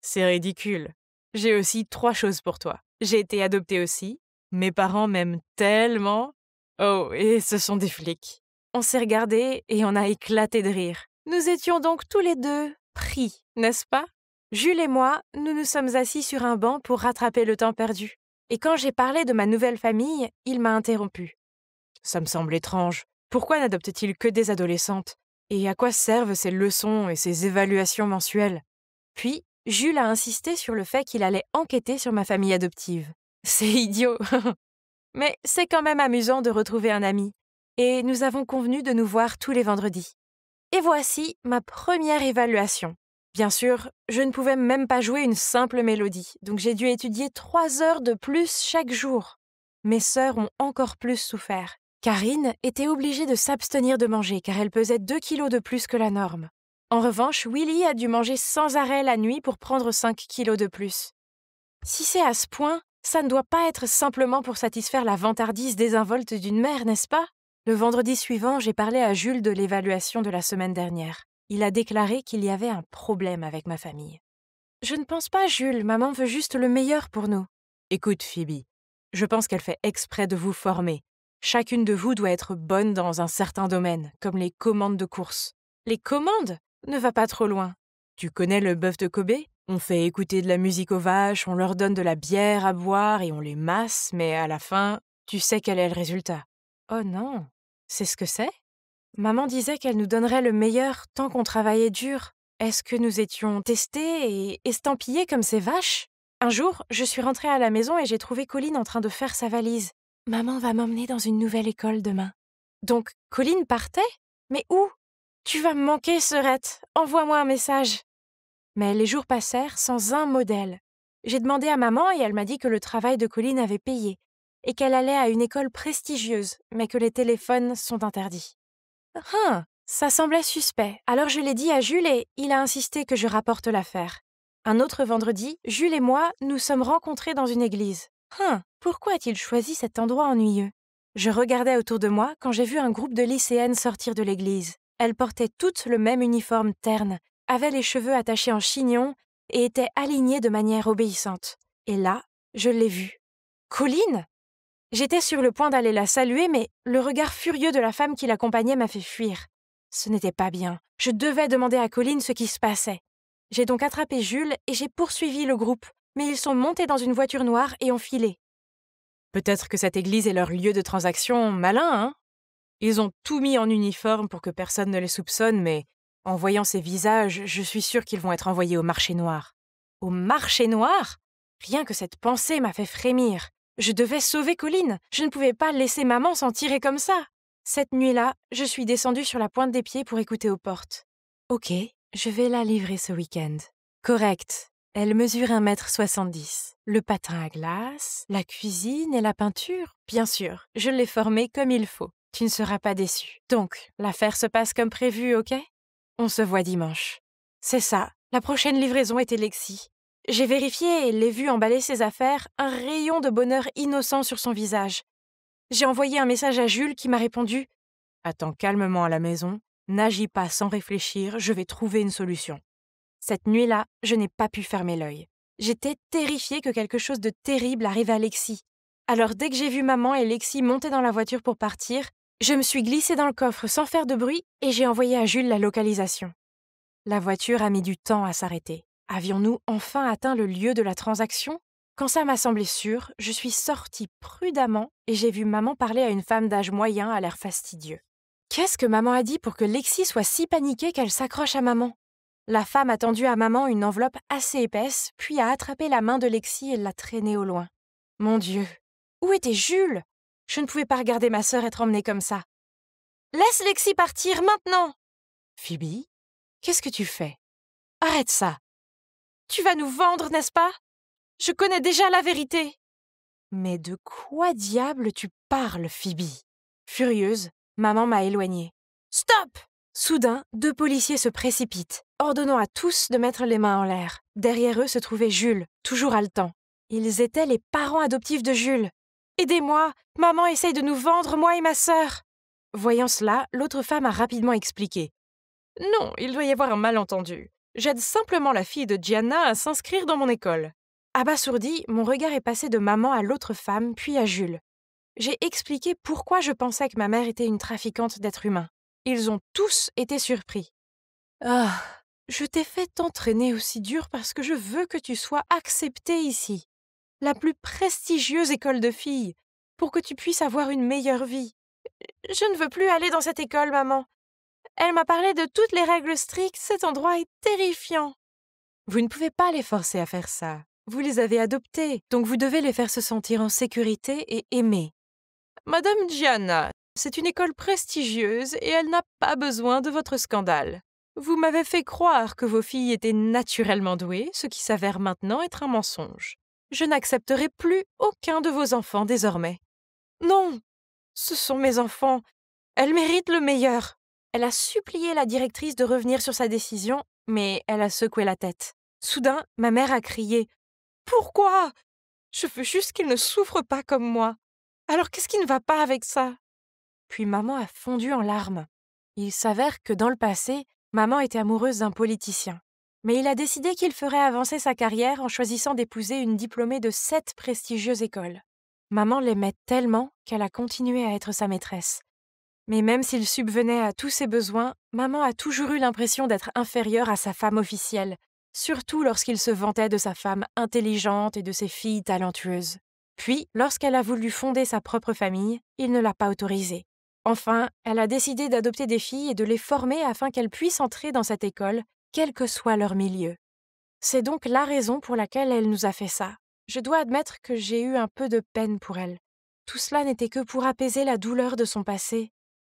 C'est ridicule. J'ai aussi 3 choses pour toi. J'ai été adoptée aussi. Mes parents m'aiment tellement. Oh, et ce sont des flics. On s'est regardés et on a éclaté de rire. Nous étions donc tous les deux pris, n'est-ce pas? Jules et moi, nous nous sommes assis sur un banc pour rattraper le temps perdu. Et quand j'ai parlé de ma nouvelle famille, il m'a interrompu. Ça me semble étrange. Pourquoi n'adopte-t-il que des adolescentes? Et à quoi servent ces leçons et ces évaluations mensuelles? Puis, Jules a insisté sur le fait qu'il allait enquêter sur ma famille adoptive. C'est idiot. Mais c'est quand même amusant de retrouver un ami. Et nous avons convenu de nous voir tous les vendredis. Et voici ma première évaluation. Bien sûr, je ne pouvais même pas jouer une simple mélodie, donc j'ai dû étudier 3 heures de plus chaque jour. Mes sœurs ont encore plus souffert. Karine était obligée de s'abstenir de manger car elle pesait 2 kilos de plus que la norme. En revanche, Willy a dû manger sans arrêt la nuit pour prendre 5 kilos de plus. Si c'est à ce point, ça ne doit pas être simplement pour satisfaire la vantardise désinvolte d'une mère, n'est-ce pas? Le vendredi suivant, j'ai parlé à Jules de l'évaluation de la semaine dernière. Il a déclaré qu'il y avait un problème avec ma famille. Je ne pense pas, Jules, maman veut juste le meilleur pour nous. Écoute, Phoebe, je pense qu'elle fait exprès de vous former. Chacune de vous doit être bonne dans un certain domaine, comme les commandes de course. Les commandes? Ne va pas trop loin. Tu connais le bœuf de Kobe? On fait écouter de la musique aux vaches, on leur donne de la bière à boire et on les masse, mais à la fin, tu sais quel est le résultat. Oh non, c'est ce que c'est? Maman disait qu'elle nous donnerait le meilleur tant qu'on travaillait dur. Est-ce que nous étions testés et estampillés comme ces vaches? Un jour, je suis rentrée à la maison et j'ai trouvé Colline en train de faire sa valise. Maman va m'emmener dans une nouvelle école demain. Donc, Colline partait? Mais où? Tu vas me manquer, Serette. Envoie-moi un message. Mais les jours passèrent sans un mot d'elle. J'ai demandé à maman et elle m'a dit que le travail de Colline avait payé et qu'elle allait à une école prestigieuse, mais que les téléphones sont interdits. Ça semblait suspect. Alors je l'ai dit à Jules et il a insisté que je rapporte l'affaire. Un autre vendredi, Jules et moi nous sommes rencontrés dans une église. Pourquoi a-t-il choisi cet endroit ennuyeux? Je regardais autour de moi quand j'ai vu un groupe de lycéennes sortir de l'église. Elles portaient toutes le même uniforme terne, avaient les cheveux attachés en chignon et étaient alignées de manière obéissante. Et là, je l'ai vue. Colline? J'étais sur le point d'aller la saluer, mais le regard furieux de la femme qui l'accompagnait m'a fait fuir. Ce n'était pas bien. Je devais demander à Colline ce qui se passait. J'ai donc attrapé Jules et j'ai poursuivi le groupe, mais ils sont montés dans une voiture noire et ont filé. Peut-être que cette église est leur lieu de transaction malin, hein? Ils ont tout mis en uniforme pour que personne ne les soupçonne, mais en voyant ces visages, je suis sûre qu'ils vont être envoyés au marché noir. Au marché noir? Rien que cette pensée m'a fait frémir. Je devais sauver Colline. Je ne pouvais pas laisser maman s'en tirer comme ça. Cette nuit-là, je suis descendue sur la pointe des pieds pour écouter aux portes. Ok, je vais la livrer ce week-end. Correct. Elle mesure 1,70 m. Le patin à glace, la cuisine et la peinture, bien sûr. Je l'ai formée comme il faut. Tu ne seras pas déçu. Donc, l'affaire se passe comme prévu, ok? On se voit dimanche. C'est ça. La prochaine livraison était Lexi. J'ai vérifié et l'ai vue emballer ses affaires, un rayon de bonheur innocent sur son visage. J'ai envoyé un message à Jules qui m'a répondu « Attends calmement à la maison, n'agis pas sans réfléchir, je vais trouver une solution. » Cette nuit-là, je n'ai pas pu fermer l'œil. J'étais terrifiée que quelque chose de terrible arrive à Lexi. Alors dès que j'ai vu maman et Lexi monter dans la voiture pour partir, je me suis glissée dans le coffre sans faire de bruit et j'ai envoyé à Jules la localisation. La voiture a mis du temps à s'arrêter. Avions-nous enfin atteint le lieu de la transaction? Quand ça m'a semblé sûr, je suis sortie prudemment et j'ai vu maman parler à une femme d'âge moyen à l'air fastidieux. Qu'est-ce que maman a dit pour que Lexi soit si paniquée qu'elle s'accroche à maman? La femme a tendu à maman une enveloppe assez épaisse, puis a attrapé la main de Lexi et l'a traînée au loin. Mon Dieu! Où était Jules? Je ne pouvais pas regarder ma sœur être emmenée comme ça. Laisse Lexi partir maintenant! Phoebe, qu'est-ce que tu fais? Arrête ça! Tu vas nous vendre, n'est-ce pas? Je connais déjà la vérité. Mais de quoi diable tu parles, Phoebe? Furieuse, maman m'a éloignée. Stop! Soudain, 2 policiers se précipitent, ordonnant à tous de mettre les mains en l'air. Derrière eux se trouvait Jules, toujours haletant. Ils étaient les parents adoptifs de Jules. Aidez-moi! Maman essaye de nous vendre, moi et ma sœur! Voyant cela, l'autre femme a rapidement expliqué. Non, il doit y avoir un malentendu. J'aide simplement la fille de Gianna à s'inscrire dans mon école. Abasourdi, mon regard est passé de maman à l'autre femme, puis à Jules. J'ai expliqué pourquoi je pensais que ma mère était une trafiquante d'êtres humains. Ils ont tous été surpris. Ah, je t'ai fait t'entraîner aussi dur parce que je veux que tu sois acceptée ici. La plus prestigieuse école de filles, pour que tu puisses avoir une meilleure vie. Je ne veux plus aller dans cette école, maman. Elle m'a parlé de toutes les règles strictes, cet endroit est terrifiant. Vous ne pouvez pas les forcer à faire ça. Vous les avez adoptés, donc vous devez les faire se sentir en sécurité et aimés. Madame Gianna, c'est une école prestigieuse et elle n'a pas besoin de votre scandale. Vous m'avez fait croire que vos filles étaient naturellement douées, ce qui s'avère maintenant être un mensonge. Je n'accepterai plus aucun de vos enfants désormais. Non, ce sont mes enfants. Elles méritent le meilleur. Elle a supplié la directrice de revenir sur sa décision, mais elle a secoué la tête. Soudain, ma mère a crié « Pourquoi? Je veux juste qu'ils ne souffrent pas comme moi. Alors qu'est-ce qui ne va pas avec ça ?» Puis maman a fondu en larmes. Il s'avère que dans le passé, maman était amoureuse d'un politicien. Mais il a décidé qu'il ferait avancer sa carrière en choisissant d'épouser une diplômée de 7 prestigieuses écoles. Maman l'aimait tellement qu'elle a continué à être sa maîtresse. Mais même s'il subvenait à tous ses besoins, maman a toujours eu l'impression d'être inférieure à sa femme officielle, surtout lorsqu'il se vantait de sa femme intelligente et de ses filles talentueuses. Puis, lorsqu'elle a voulu fonder sa propre famille, il ne l'a pas autorisée. Enfin, elle a décidé d'adopter des filles et de les former afin qu'elles puissent entrer dans cette école, quel que soit leur milieu. C'est donc la raison pour laquelle elle nous a fait ça. Je dois admettre que j'ai eu un peu de peine pour elle. Tout cela n'était que pour apaiser la douleur de son passé.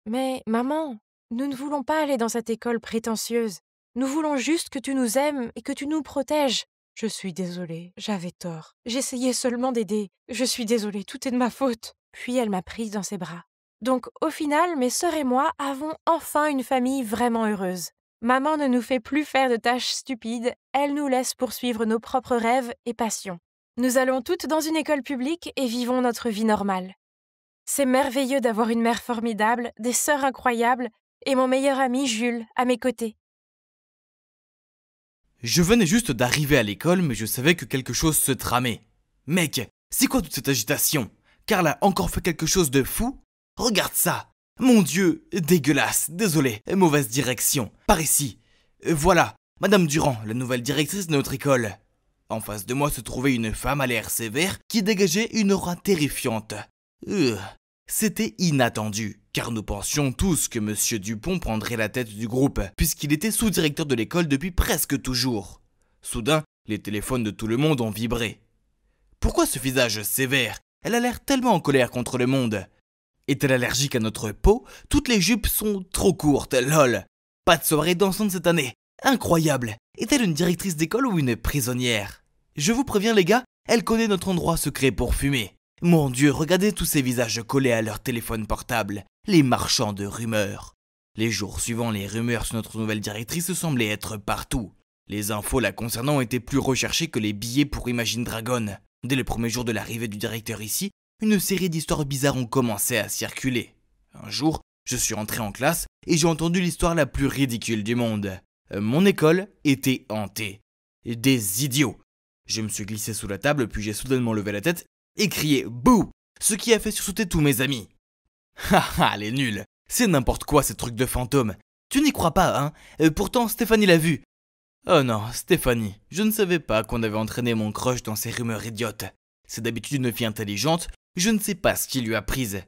Mais, maman, nous ne voulons pas aller dans cette école prétentieuse. Nous voulons juste que tu nous aimes et que tu nous protèges. Je suis désolée, j'avais tort. J'essayais seulement d'aider. Je suis désolée, tout est de ma faute. Puis elle m'a prise dans ses bras. Donc, au final, mes sœurs et moi avons enfin une famille vraiment heureuse. Maman ne nous fait plus faire de tâches stupides, elle nous laisse poursuivre nos propres rêves et passions. Nous allons toutes dans une école publique et vivons notre vie normale. C'est merveilleux d'avoir une mère formidable, des sœurs incroyables et mon meilleur ami Jules à mes côtés. Je venais juste d'arriver à l'école, mais je savais que quelque chose se tramait. Mec, c'est quoi toute cette agitation? Carl a encore fait quelque chose de fou? Regarde ça! Mon Dieu, dégueulasse, désolé, mauvaise direction. Par ici. Voilà, Madame Durand, la nouvelle directrice de notre école. En face de moi se trouvait une femme à l'air sévère qui dégageait une aura terrifiante. C'était inattendu, car nous pensions tous que Monsieur Dupont prendrait la tête du groupe, puisqu'il était sous-directeur de l'école depuis presque toujours. Soudain, les téléphones de tout le monde ont vibré. Pourquoi ce visage sévère? Elle a l'air tellement en colère contre le monde. Est-elle allergique à notre peau? Toutes les jupes sont trop courtes, lol. Pas de soirée dansante cette année. Incroyable. Est-elle une directrice d'école ou une prisonnière? Je vous préviens les gars, elle connaît notre endroit secret pour fumer. Mon Dieu, regardez tous ces visages collés à leur téléphone portable, les marchands de rumeurs. Les jours suivants, les rumeurs sur notre nouvelle directrice semblaient être partout. Les infos la concernant étaient plus recherchées que les billets pour Imagine Dragon. Dès le premier jour de l'arrivée du directeur ici, une série d'histoires bizarres ont commencé à circuler. Un jour, je suis entré en classe et j'ai entendu l'histoire la plus ridicule du monde. Mon école était hantée. Des idiots. Je me suis glissé sous la table puis j'ai soudainement levé la tête et crié « Bouh !» ce qui a fait sursauter tous mes amis. Haha, les nuls. C'est n'importe quoi ces trucs de fantômes. Tu n'y crois pas, hein? Pourtant Stéphanie l'a vu. Oh non, Stéphanie, je ne savais pas qu'on avait entraîné mon crush dans ces rumeurs idiotes. C'est d'habitude une fille intelligente, je ne sais pas ce qui lui a prise.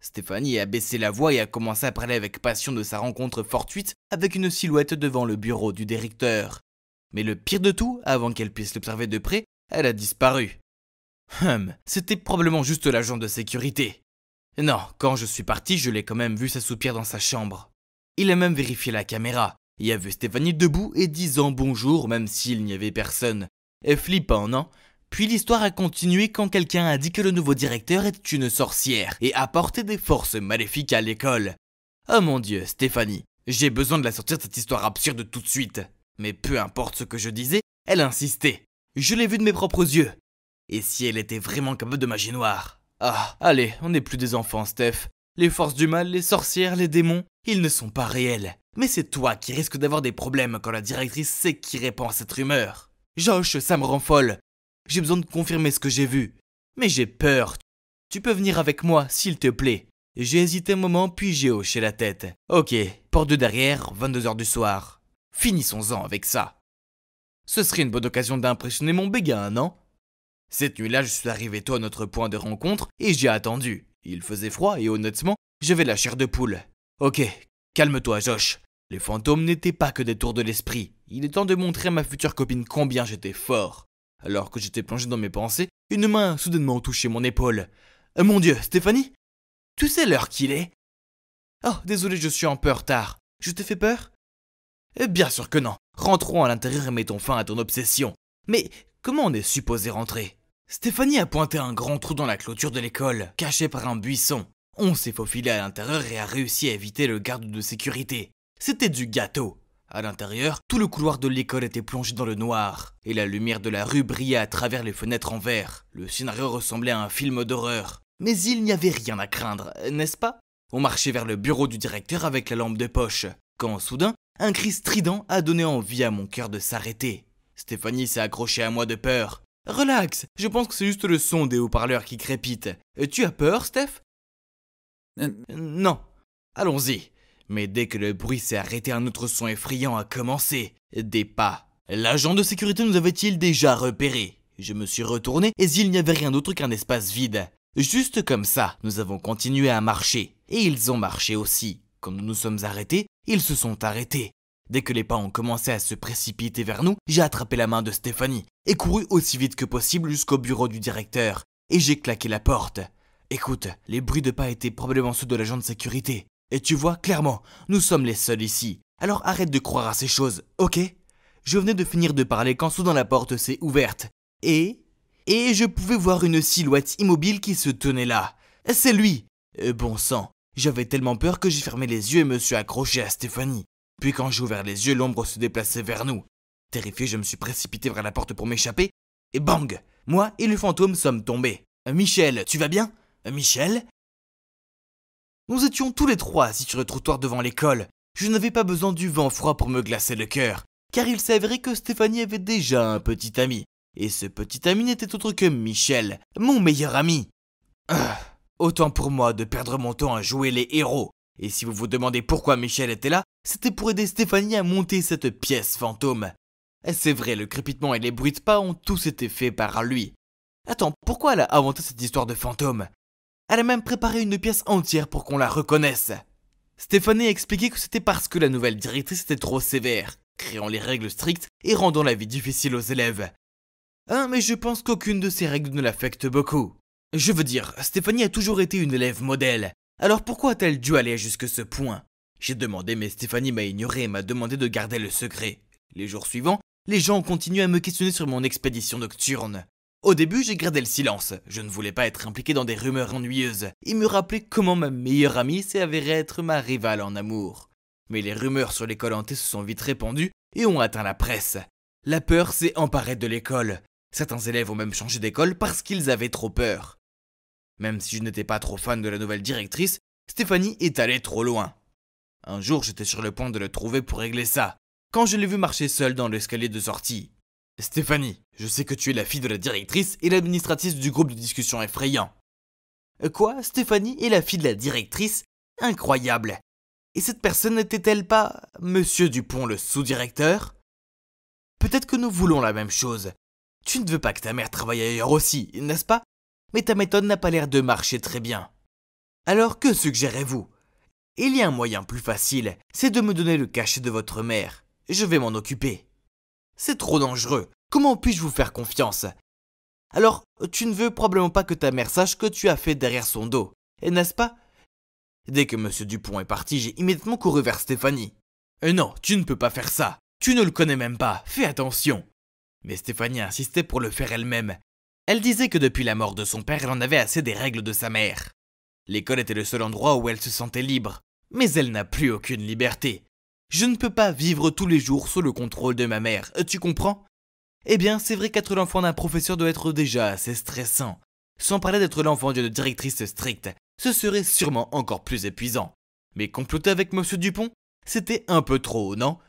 Stéphanie a baissé la voix et a commencé à parler avec passion de sa rencontre fortuite avec une silhouette devant le bureau du directeur. Mais le pire de tout, avant qu'elle puisse l'observer de près, elle a disparu. C'était probablement juste l'agent de sécurité. Non, quand je suis parti, je l'ai quand même vu s'assoupir dans sa chambre. Il a même vérifié la caméra, et a vu Stéphanie debout et disant bonjour même s'il n'y avait personne. Et flippant, non? Puis l'histoire a continué quand quelqu'un a dit que le nouveau directeur était une sorcière et apportait des forces maléfiques à l'école. Oh mon Dieu, Stéphanie, j'ai besoin de la sortir de cette histoire absurde tout de suite. Mais peu importe ce que je disais, elle insistait. Je l'ai vue de mes propres yeux. Et si elle était vraiment capable de magie noire? Ah, allez, on n'est plus des enfants, Steph. Les forces du mal, les sorcières, les démons, ils ne sont pas réels. Mais c'est toi qui risques d'avoir des problèmes quand la directrice sait qui répand à cette rumeur. Josh, ça me rend folle. J'ai besoin de confirmer ce que j'ai vu. Mais j'ai peur. Tu peux venir avec moi, s'il te plaît. J'ai hésité un moment, puis j'ai hoché la tête. Ok, porte de derrière, 22h du soir. Finissons-en avec ça. Ce serait une bonne occasion d'impressionner mon béguin, non? Cette nuit-là, je suis arrivé tôt à notre point de rencontre et j'ai attendu. Il faisait froid et honnêtement, j'avais la chair de poule. Ok, calme-toi, Josh. Les fantômes n'étaient pas que des tours de l'esprit. Il est temps de montrer à ma future copine combien j'étais fort. Alors que j'étais plongé dans mes pensées, une main a soudainement touché mon épaule. Mon Dieu, Stéphanie? Tu sais l'heure qu'il est? Oh, désolé, je suis un peu en retard. Je t'ai fait peur? Bien sûr que non. Rentrons à l'intérieur et mettons fin à ton obsession. Mais comment on est supposé rentrer? Stéphanie a pointé un grand trou dans la clôture de l'école, caché par un buisson. On s'est faufilé à l'intérieur et a réussi à éviter le garde de sécurité. C'était du gâteau. À l'intérieur, tout le couloir de l'école était plongé dans le noir, et la lumière de la rue brillait à travers les fenêtres en verre. Le scénario ressemblait à un film d'horreur. Mais il n'y avait rien à craindre, n'est-ce pas? On marchait vers le bureau du directeur avec la lampe de poche, quand soudain, un cri strident a donné envie à mon cœur de s'arrêter. Stéphanie s'est accrochée à moi de peur. Relax, je pense que c'est juste le son des haut-parleurs qui crépite. Tu as peur, Steph? Non. Allons-y. Mais dès que le bruit s'est arrêté, un autre son effrayant a commencé. Des pas. L'agent de sécurité nous avait-il déjà repérés? Je me suis retourné et il n'y avait rien d'autre qu'un espace vide. Juste comme ça, nous avons continué à marcher. Et ils ont marché aussi. Quand nous nous sommes arrêtés, ils se sont arrêtés. Dès que les pas ont commencé à se précipiter vers nous, j'ai attrapé la main de Stéphanie et couru aussi vite que possible jusqu'au bureau du directeur. Et j'ai claqué la porte. Écoute, les bruits de pas étaient probablement ceux de l'agent de sécurité. Et tu vois, clairement, nous sommes les seuls ici. Alors arrête de croire à ces choses, ok? Je venais de finir de parler quand soudain la porte s'est ouverte. Et je pouvais voir une silhouette immobile qui se tenait là. C'est lui! Bon sang, j'avais tellement peur que j'ai fermé les yeux et me suis accroché à Stéphanie. Puis quand j'ai ouvert les yeux, l'ombre se déplaçait vers nous. Terrifié, je me suis précipité vers la porte pour m'échapper. Et bang! Moi et le fantôme sommes tombés. Michel, tu vas bien? Michel? Nous étions tous les trois assis sur le trottoir devant l'école. Je n'avais pas besoin du vent froid pour me glacer le cœur, car il s'avérait que Stéphanie avait déjà un petit ami. Et ce petit ami n'était autre que Michel, mon meilleur ami. Autant pour moi de perdre mon temps à jouer les héros. Et si vous vous demandez pourquoi Michel était là, c'était pour aider Stéphanie à monter cette pièce fantôme. C'est vrai, le crépitement et les bruits de pas ont tous été faits par lui. Attends, pourquoi elle a inventé cette histoire de fantôme? Elle a même préparé une pièce entière pour qu'on la reconnaisse. Stéphanie a expliqué que c'était parce que la nouvelle directrice était trop sévère, créant les règles strictes et rendant la vie difficile aux élèves. Mais je pense qu'aucune de ces règles ne l'affecte beaucoup. Je veux dire, Stéphanie a toujours été une élève modèle, alors pourquoi a-t-elle dû aller jusque ce point? J'ai demandé, mais Stéphanie m'a ignoré et m'a demandé de garder le secret. Les jours suivants, les gens ont continué à me questionner sur mon expédition nocturne. Au début, j'ai gardé le silence. Je ne voulais pas être impliqué dans des rumeurs ennuyeuses et me rappeler comment ma meilleure amie s'est avérée être ma rivale en amour. Mais les rumeurs sur l'école hantée se sont vite répandues et ont atteint la presse. La peur s'est emparée de l'école. Certains élèves ont même changé d'école parce qu'ils avaient trop peur. Même si je n'étais pas trop fan de la nouvelle directrice, Stéphanie est allée trop loin. Un jour, j'étais sur le point de le trouver pour régler ça, quand je l'ai vu marcher seul dans l'escalier de sortie. Stéphanie, je sais que tu es la fille de la directrice et l'administratrice du groupe de discussion effrayant. Quoi? Stéphanie est la fille de la directrice? Incroyable! Et cette personne n'était-elle pas Monsieur Dupont, le sous-directeur? Peut-être que nous voulons la même chose. Tu ne veux pas que ta mère travaille ailleurs aussi, n'est-ce pas? Mais ta méthode n'a pas l'air de marcher très bien. Alors que suggérez-vous? Il y a un moyen plus facile, c'est de me donner le cachet de votre mère. Je vais m'en occuper. C'est trop dangereux. Comment puis-je vous faire confiance? Alors, tu ne veux probablement pas que ta mère sache que tu as fait derrière son dos, n'est-ce pas? Dès que M. Dupont est parti, j'ai immédiatement couru vers Stéphanie. Non, tu ne peux pas faire ça. Tu ne le connais même pas. Fais attention. Mais Stéphanie insistait pour le faire elle-même. Elle disait que depuis la mort de son père, elle en avait assez des règles de sa mère. L'école était le seul endroit où elle se sentait libre. Mais elle n'a plus aucune liberté. Je ne peux pas vivre tous les jours sous le contrôle de ma mère, tu comprends? Eh bien, c'est vrai qu'être l'enfant d'un professeur doit être déjà assez stressant. Sans parler d'être l'enfant d'une directrice stricte, ce serait sûrement encore plus épuisant. Mais comploter avec M. Dupont, c'était un peu trop, non?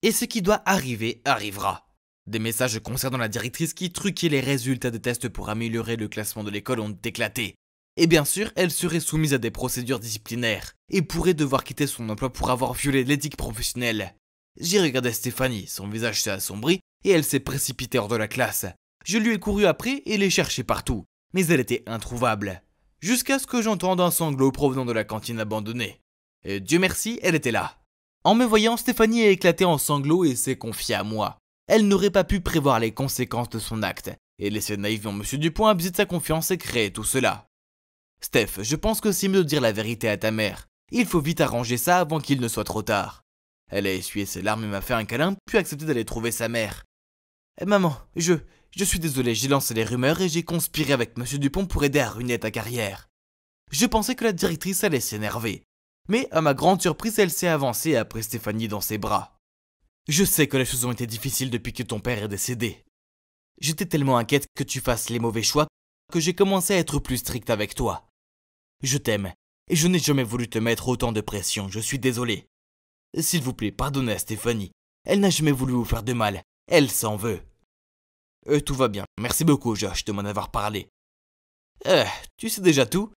Et ce qui doit arriver, arrivera. Des messages concernant la directrice qui truquait les résultats des tests pour améliorer le classement de l'école ont éclaté. Et bien sûr, elle serait soumise à des procédures disciplinaires et pourrait devoir quitter son emploi pour avoir violé l'éthique professionnelle. J'ai regardé Stéphanie, son visage s'est assombri et elle s'est précipitée hors de la classe. Je lui ai couru après et l'ai cherchée partout, mais elle était introuvable. Jusqu'à ce que j'entende un sanglot provenant de la cantine abandonnée. Et Dieu merci, elle était là. En me voyant, Stéphanie a éclaté en sanglots et s'est confiée à moi. Elle n'aurait pas pu prévoir les conséquences de son acte et laisser naïvement M. Dupont abuser de sa confiance et créer tout cela. Steph, je pense que c'est mieux de dire la vérité à ta mère. Il faut vite arranger ça avant qu'il ne soit trop tard. Elle a essuyé ses larmes et m'a fait un câlin, puis accepté d'aller trouver sa mère. Maman, je suis désolé, j'ai lancé les rumeurs et j'ai conspiré avec M. Dupont pour aider à ruiner ta carrière. Je pensais que la directrice allait s'énerver. Mais à ma grande surprise, elle s'est avancée et a pris Stéphanie dans ses bras. Je sais que les choses ont été difficiles depuis que ton père est décédé. J'étais tellement inquiète que tu fasses les mauvais choix que j'ai commencé à être plus stricte avec toi. Je t'aime, et je n'ai jamais voulu te mettre autant de pression, je suis désolé. S'il vous plaît, pardonnez à Stéphanie. Elle n'a jamais voulu vous faire de mal, elle s'en veut. Tout va bien, merci beaucoup Josh de m'en avoir parlé. Tu sais déjà tout?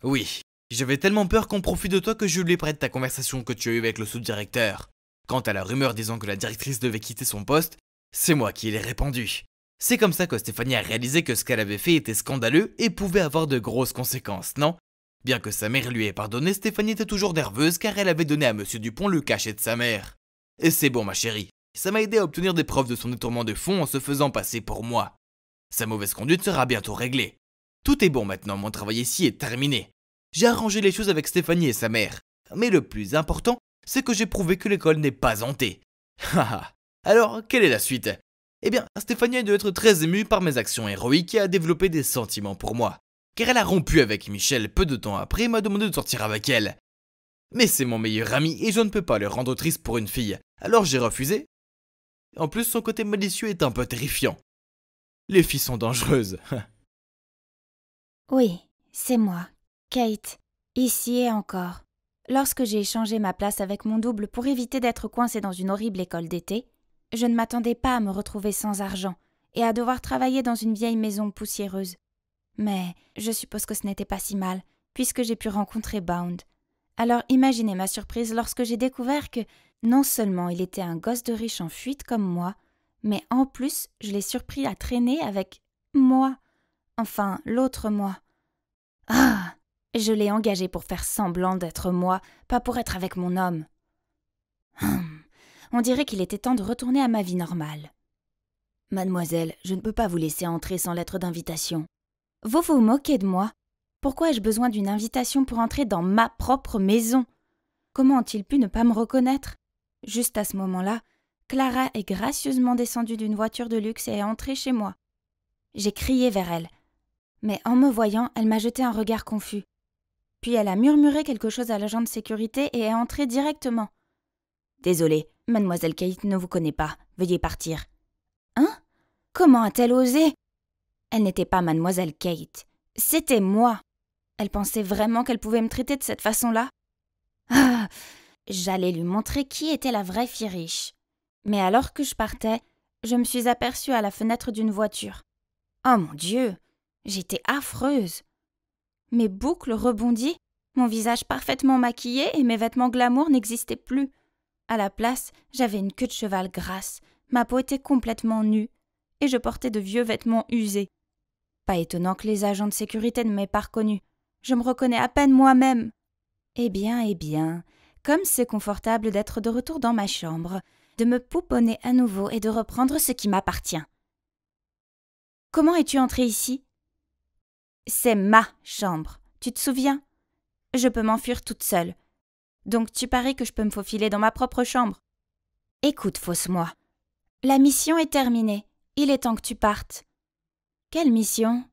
Oui, j'avais tellement peur qu'on profite de toi que je lui ai parlé de ta conversation que tu as eue avec le sous-directeur. Quant à la rumeur disant que la directrice devait quitter son poste, c'est moi qui l'ai répandue. C'est comme ça que Stéphanie a réalisé que ce qu'elle avait fait était scandaleux et pouvait avoir de grosses conséquences, non? Bien que sa mère lui ait pardonné, Stéphanie était toujours nerveuse car elle avait donné à M. Dupont le cachet de sa mère. Et c'est bon ma chérie, ça m'a aidé à obtenir des preuves de son détournement de fonds en se faisant passer pour moi. Sa mauvaise conduite sera bientôt réglée. Tout est bon maintenant, mon travail ici est terminé. J'ai arrangé les choses avec Stéphanie et sa mère. Mais le plus important, c'est que j'ai prouvé que l'école n'est pas hantée. Haha. Alors, quelle est la suite? Eh bien, Stéphanie a dû être très émue par mes actions héroïques et a développé des sentiments pour moi. Car elle a rompu avec Michel peu de temps après et m'a demandé de sortir avec elle. Mais c'est mon meilleur ami et je ne peux pas le rendre triste pour une fille, alors j'ai refusé. En plus, son côté malicieux est un peu terrifiant. Les filles sont dangereuses. Oui, c'est moi, Kate, ici et encore. Lorsque j'ai échangé ma place avec mon double pour éviter d'être coincée dans une horrible école d'été, je ne m'attendais pas à me retrouver sans argent et à devoir travailler dans une vieille maison poussiéreuse. Mais je suppose que ce n'était pas si mal, puisque j'ai pu rencontrer Bound. Alors imaginez ma surprise lorsque j'ai découvert que non seulement il était un gosse de riche en fuite comme moi, mais en plus je l'ai surpris à traîner avec moi. Enfin, l'autre moi. Ah! Je l'ai engagé pour faire semblant d'être moi, pas pour être avec mon homme. On dirait qu'il était temps de retourner à ma vie normale. Mademoiselle, je ne peux pas vous laisser entrer sans lettre d'invitation. Vous vous moquez de moi? Pourquoi ai-je besoin d'une invitation pour entrer dans ma propre maison? Comment ont-ils pu ne pas me reconnaître? Juste à ce moment-là, Clara est gracieusement descendue d'une voiture de luxe et est entrée chez moi. J'ai crié vers elle. Mais en me voyant, elle m'a jeté un regard confus. Puis elle a murmuré quelque chose à l'agent de sécurité et est entrée directement. « Désolée, mademoiselle Kate ne vous connaît pas. Veuillez partir. »« Hein? Comment a-t-elle osé ?» Elle n'était pas mademoiselle Kate. C'était moi. Elle pensait vraiment qu'elle pouvait me traiter de cette façon-là? Ah! J'allais lui montrer qui était la vraie fille riche. Mais alors que je partais, je me suis aperçue à la fenêtre d'une voiture. Oh mon Dieu! J'étais affreuse. Mes boucles rebondies, mon visage parfaitement maquillé et mes vêtements glamour n'existaient plus. À la place, j'avais une queue de cheval grasse, Ma peau était complètement nue et je portais de vieux vêtements usés. Pas étonnant que les agents de sécurité ne m'aient pas reconnue. Je me reconnais à peine moi-même. Eh bien, comme c'est confortable d'être de retour dans ma chambre, de me pouponner à nouveau et de reprendre ce qui m'appartient. Comment es-tu entrée ici? C'est ma chambre, tu te souviens? Je peux m'enfuir toute seule. Donc tu paries que je peux me faufiler dans ma propre chambre? Écoute, fausse-moi. La mission est terminée. Il est temps que tu partes. Quelle mission?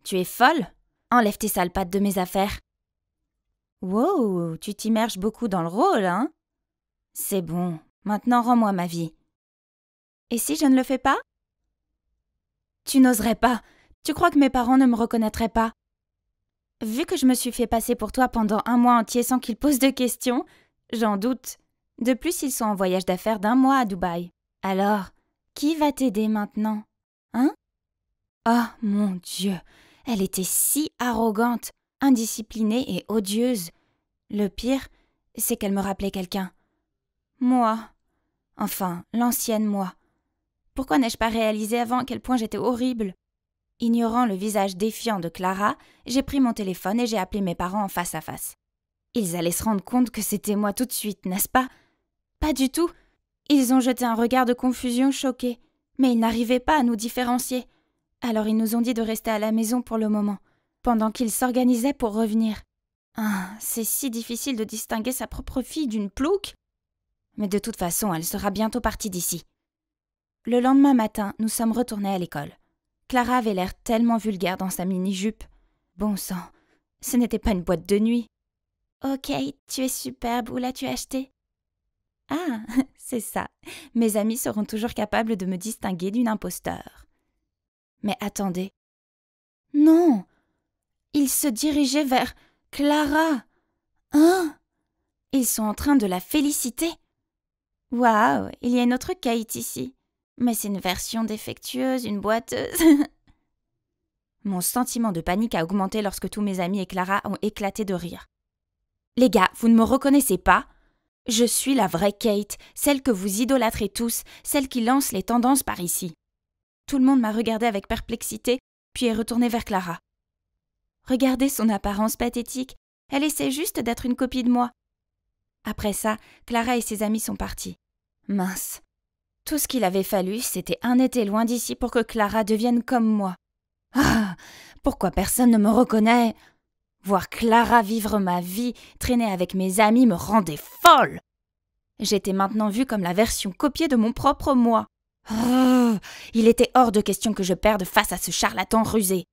Tu es folle? Enlève tes sales pattes de mes affaires. Wow, tu t'immerges beaucoup dans le rôle, hein? C'est bon, maintenant rends-moi ma vie. Et si je ne le fais pas? Tu n'oserais pas. Tu crois que mes parents ne me reconnaîtraient pas? Vu que je me suis fait passer pour toi pendant 1 mois entier sans qu'ils posent de questions, j'en doute. De plus, ils sont en voyage d'affaires d'1 mois à Dubaï. Alors, qui va t'aider maintenant? Hein? Oh mon Dieu, elle était si arrogante, indisciplinée et odieuse. Le pire, c'est qu'elle me rappelait quelqu'un. Moi. Enfin, l'ancienne moi. Pourquoi n'ai-je pas réalisé avant à quel point j'étais horrible? Ignorant le visage défiant de Clara, j'ai pris mon téléphone et j'ai appelé mes parents en face à face. Ils allaient se rendre compte que c'était moi tout de suite, n'est-ce pas? Pas du tout. Ils ont jeté un regard de confusion choqué, mais ils n'arrivaient pas à nous différencier. Alors ils nous ont dit de rester à la maison pour le moment, pendant qu'ils s'organisaient pour revenir. Ah, c'est si difficile de distinguer sa propre fille d'une plouque. Mais de toute façon, elle sera bientôt partie d'ici. Le lendemain matin, nous sommes retournés à l'école. Clara avait l'air tellement vulgaire dans sa mini-jupe. Bon sang, ce n'était pas une boîte de nuit. « Oh Kate, tu es superbe, où l'as-tu acheté ?»« Ah, c'est ça. Mes amis seront toujours capables de me distinguer d'une imposteur. » Mais attendez. Non! Ils se dirigeaient vers Clara. Hein? Ils sont en train de la féliciter. Waouh, il y a une autre Kate ici. Mais c'est une version défectueuse, une boiteuse. Mon sentiment de panique a augmenté lorsque tous mes amis et Clara ont éclaté de rire. Les gars, vous ne me reconnaissez pas? Je suis la vraie Kate, celle que vous idolâtrez tous, celle qui lance les tendances par ici. Tout le monde m'a regardé avec perplexité, puis est retourné vers Clara. Regardez son apparence pathétique, elle essaie juste d'être une copie de moi. Après ça, Clara et ses amis sont partis. Mince. Tout ce qu'il avait fallu, c'était un été loin d'ici pour que Clara devienne comme moi. Ah, pourquoi personne ne me reconnaît? Voir Clara vivre ma vie, traîner avec mes amis me rendait folle. J'étais maintenant vue comme la version copiée de mon propre moi. Oh, il était hors de question que je perde face à ce charlatan rusé.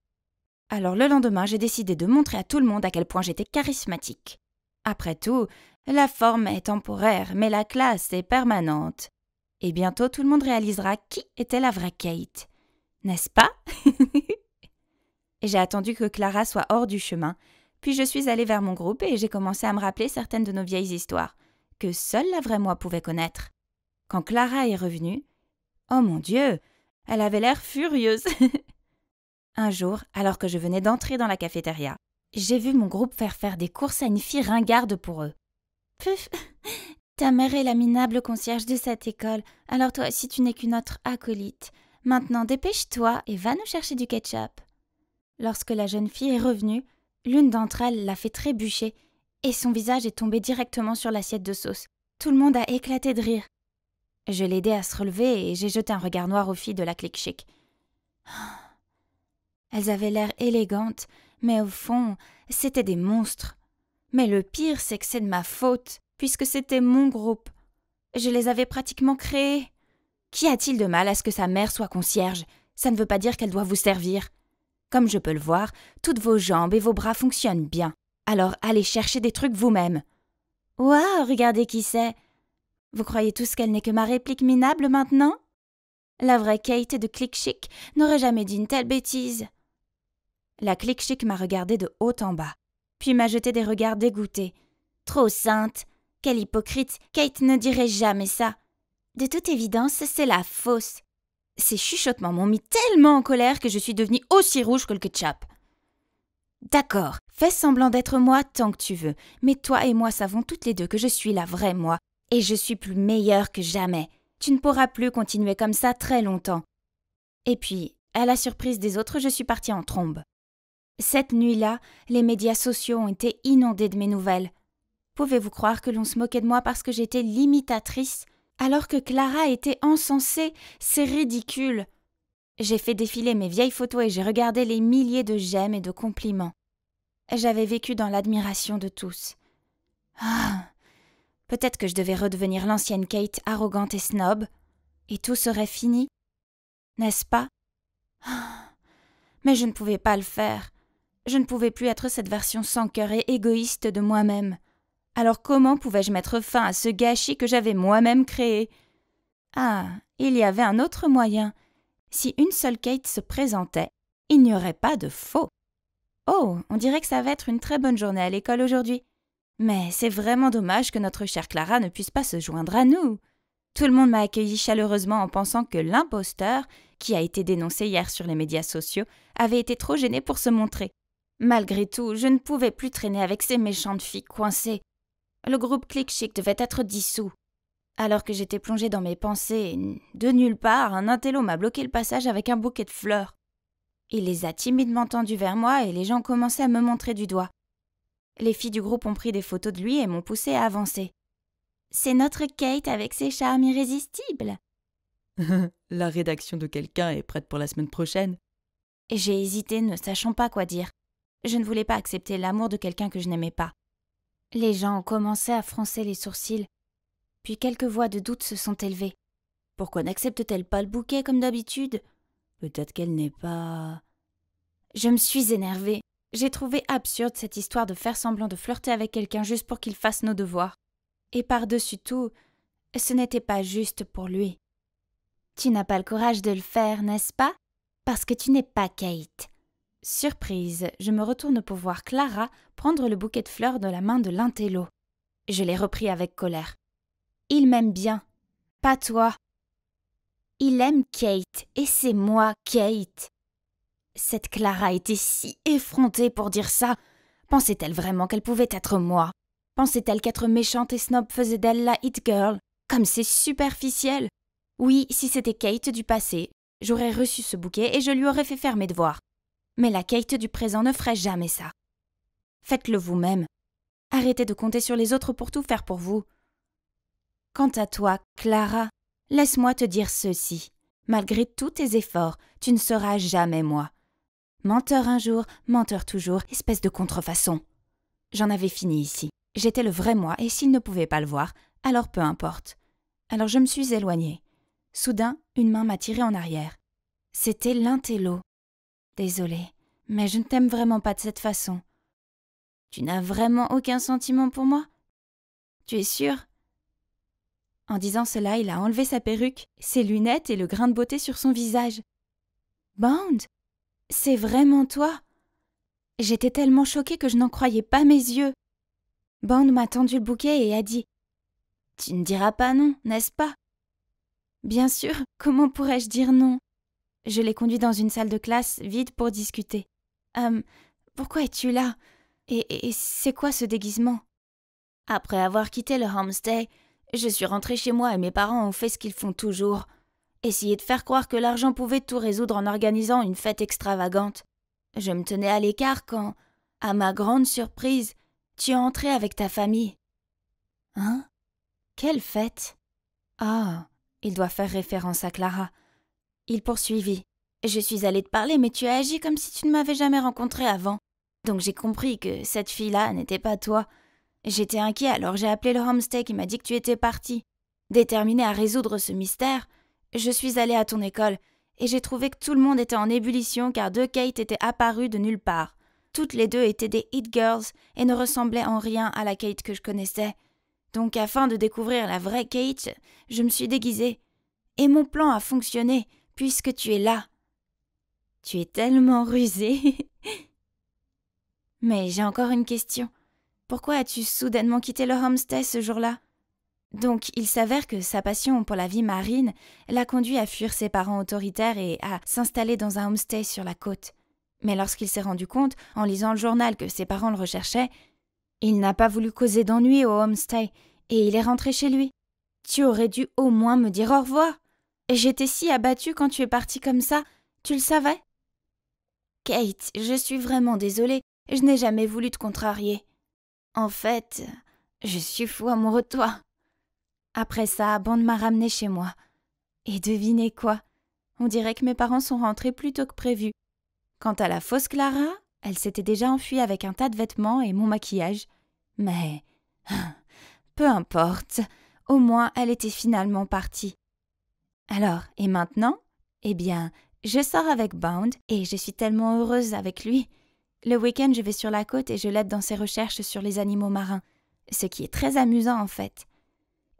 Alors le lendemain, j'ai décidé de montrer à tout le monde à quel point j'étais charismatique. Après tout, la forme est temporaire, mais la classe est permanente. Et bientôt tout le monde réalisera qui était la vraie Kate. N'est-ce pas? J'ai attendu que Clara soit hors du chemin, puis je suis allée vers mon groupe et j'ai commencé à me rappeler certaines de nos vieilles histoires, que seule la vraie moi pouvait connaître. Quand Clara est revenue, oh mon Dieu, elle avait l'air furieuse. Un jour, alors que je venais d'entrer dans la cafétéria, j'ai vu mon groupe faire des courses à une fille ringarde pour eux. Puf, ta mère est la minable concierge de cette école, alors toi aussi tu n'es qu'une autre acolyte. Maintenant dépêche-toi et va nous chercher du ketchup. Lorsque la jeune fille est revenue, l'une d'entre elles l'a fait trébucher et son visage est tombé directement sur l'assiette de sauce. Tout le monde a éclaté de rire. Je l'ai aidée à se relever et j'ai jeté un regard noir aux filles de la clique chic. Elles avaient l'air élégantes, mais au fond, c'étaient des monstres. Mais le pire, c'est que c'est de ma faute, puisque c'était mon groupe. Je les avais pratiquement créés. Qu'y a-t-il de mal à ce que sa mère soit concierge? Ça ne veut pas dire qu'elle doit vous servir. Comme je peux le voir, toutes vos jambes et vos bras fonctionnent bien. Alors allez chercher des trucs vous-même. Waouh, regardez qui c'est. Vous croyez tous qu'elle n'est que ma réplique minable maintenant? La vraie Kate de Click Chic n'aurait jamais dit une telle bêtise. La Click Chic m'a regardée de haut en bas, puis m'a jeté des regards dégoûtés. Trop sainte! Quelle hypocrite! Kate ne dirait jamais ça. De toute évidence, c'est la fausse. Ces chuchotements m'ont mis tellement en colère que je suis devenue aussi rouge que le ketchup. D'accord, fais semblant d'être moi tant que tu veux, mais toi et moi savons toutes les deux que je suis la vraie moi, et je suis plus meilleure que jamais. Tu ne pourras plus continuer comme ça très longtemps. » Et puis, à la surprise des autres, je suis partie en trombe. Cette nuit-là, les médias sociaux ont été inondés de mes nouvelles. Pouvez-vous croire que l'on se moquait de moi parce que j'étais l'imitatrice, alors que Clara était encensée? C'est ridicule. J'ai fait défiler mes vieilles photos et j'ai regardé les milliers de j'aime et de compliments. J'avais vécu dans l'admiration de tous. Peut-être que je devais redevenir l'ancienne Kate arrogante et snob, et tout serait fini, n'est-ce pas? Mais je ne pouvais pas le faire. Je ne pouvais plus être cette version sans cœur et égoïste de moi-même. Alors comment pouvais-je mettre fin à ce gâchis que j'avais moi-même créé? Il y avait un autre moyen. Si une seule Kate se présentait, il n'y aurait pas de faux. Oh, on dirait que ça va être une très bonne journée à l'école aujourd'hui. Mais c'est vraiment dommage que notre chère Clara ne puisse pas se joindre à nous. Tout le monde m'a accueilli chaleureusement en pensant que l'imposteur, qui a été dénoncé hier sur les médias sociaux, avait été trop gêné pour se montrer. Malgré tout, je ne pouvais plus traîner avec ces méchantes filles coincées. Le groupe Click Chic devait être dissous. Alors que j'étais plongée dans mes pensées, de nulle part, un intello m'a bloqué le passage avec un bouquet de fleurs. Il les a timidement tendus vers moi et les gens commençaient à me montrer du doigt. Les filles du groupe ont pris des photos de lui et m'ont poussée à avancer. « C'est notre Kate avec ses charmes irrésistibles !» La rédaction de quelqu'un est prête pour la semaine prochaine. J'ai hésité, ne sachant pas quoi dire. Je ne voulais pas accepter l'amour de quelqu'un que je n'aimais pas. Les gens ont commencé à froncer les sourcils. Puis quelques voix de doute se sont élevées. Pourquoi n'accepte-t-elle pas le bouquet comme d'habitude? Peut-être qu'elle n'est pas... Je me suis énervée. J'ai trouvé absurde cette histoire de faire semblant de flirter avec quelqu'un juste pour qu'il fasse nos devoirs. Et par-dessus tout, ce n'était pas juste pour lui. Tu n'as pas le courage de le faire, n'est-ce pas? Parce que tu n'es pas Kate. Surprise, je me retourne pour voir Clara prendre le bouquet de fleurs de la main de l'intello. Je l'ai repris avec colère. Il m'aime bien, pas toi. Il aime Kate, et c'est moi, Kate. Cette Clara était si effrontée pour dire ça. Pensait-elle vraiment qu'elle pouvait être moi? Pensait-elle qu'être méchante et snob faisait d'elle la hit girl? Comme c'est superficiel. Oui, si c'était Kate du passé, j'aurais reçu ce bouquet et je lui aurais fait faire mes devoirs. Mais la Kate du présent ne ferait jamais ça. Faites-le vous-même. Arrêtez de compter sur les autres pour tout faire pour vous. Quant à toi, Clara, laisse-moi te dire ceci. Malgré tous tes efforts, tu ne seras jamais moi. Menteur un jour, menteur toujours, espèce de contrefaçon. J'en avais fini ici. J'étais le vrai moi, et s'il ne pouvait pas le voir, alors peu importe. Alors je me suis éloignée. Soudain, une main m'a tirée en arrière. C'était l'intello. Désolée, mais je ne t'aime vraiment pas de cette façon. Tu n'as vraiment aucun sentiment pour moi? Tu es sûre? En disant cela, il a enlevé sa perruque, ses lunettes et le grain de beauté sur son visage. Bound, c'est vraiment toi? J'étais tellement choquée que je n'en croyais pas mes yeux. Bound m'a tendu le bouquet et a dit « Tu ne diras pas non, n'est-ce pas ?» Bien sûr, comment pourrais-je dire non? Je l'ai conduit dans une salle de classe vide pour discuter. Pourquoi es-tu là? Et c'est quoi ce déguisement? Après avoir quitté le homestay, je suis rentrée chez moi et mes parents ont fait ce qu'ils font toujours. Essayer de faire croire que l'argent pouvait tout résoudre en organisant une fête extravagante. Je me tenais à l'écart quand, à ma grande surprise, tu es entré avec ta famille. Hein? Quelle fête? Ah, il doit faire référence à Clara. Il poursuivit. Je suis allée te parler, mais tu as agi comme si tu ne m'avais jamais rencontré avant. Donc j'ai compris que cette fille-là n'était pas toi. J'étais inquiet, alors j'ai appelé le homestay qui m'a dit que tu étais parti. Déterminée à résoudre ce mystère, je suis allée à ton école et j'ai trouvé que tout le monde était en ébullition car deux Kate étaient apparues de nulle part. Toutes les deux étaient des hit girls et ne ressemblaient en rien à la Kate que je connaissais. Donc afin de découvrir la vraie Kate, je me suis déguisée. Et mon plan a fonctionné, puisque tu es là. Tu es tellement rusée. Mais j'ai encore une question. Pourquoi as-tu soudainement quitté le homestay ce jour-là? Donc, il s'avère que sa passion pour la vie marine l'a conduit à fuir ses parents autoritaires et à s'installer dans un homestay sur la côte. Mais lorsqu'il s'est rendu compte, en lisant le journal, que ses parents le recherchaient, il n'a pas voulu causer d'ennui au homestay et il est rentré chez lui. Tu aurais dû au moins me dire au revoir. J'étais si abattue quand tu es partie comme ça. Tu le savais? Kate, je suis vraiment désolée. Je n'ai jamais voulu te contrarier. En fait, je suis fou amoureux de toi. Après ça, Bond m'a ramenée chez moi. Et devinez quoi? On dirait que mes parents sont rentrés plus tôt que prévu. Quant à la fausse Clara, elle s'était déjà enfuie avec un tas de vêtements et mon maquillage. Mais peu importe, au moins elle était finalement partie. Alors, et maintenant? Eh bien, je sors avec Bond et je suis tellement heureuse avec lui. Le week-end, je vais sur la côte et je l'aide dans ses recherches sur les animaux marins, ce qui est très amusant en fait.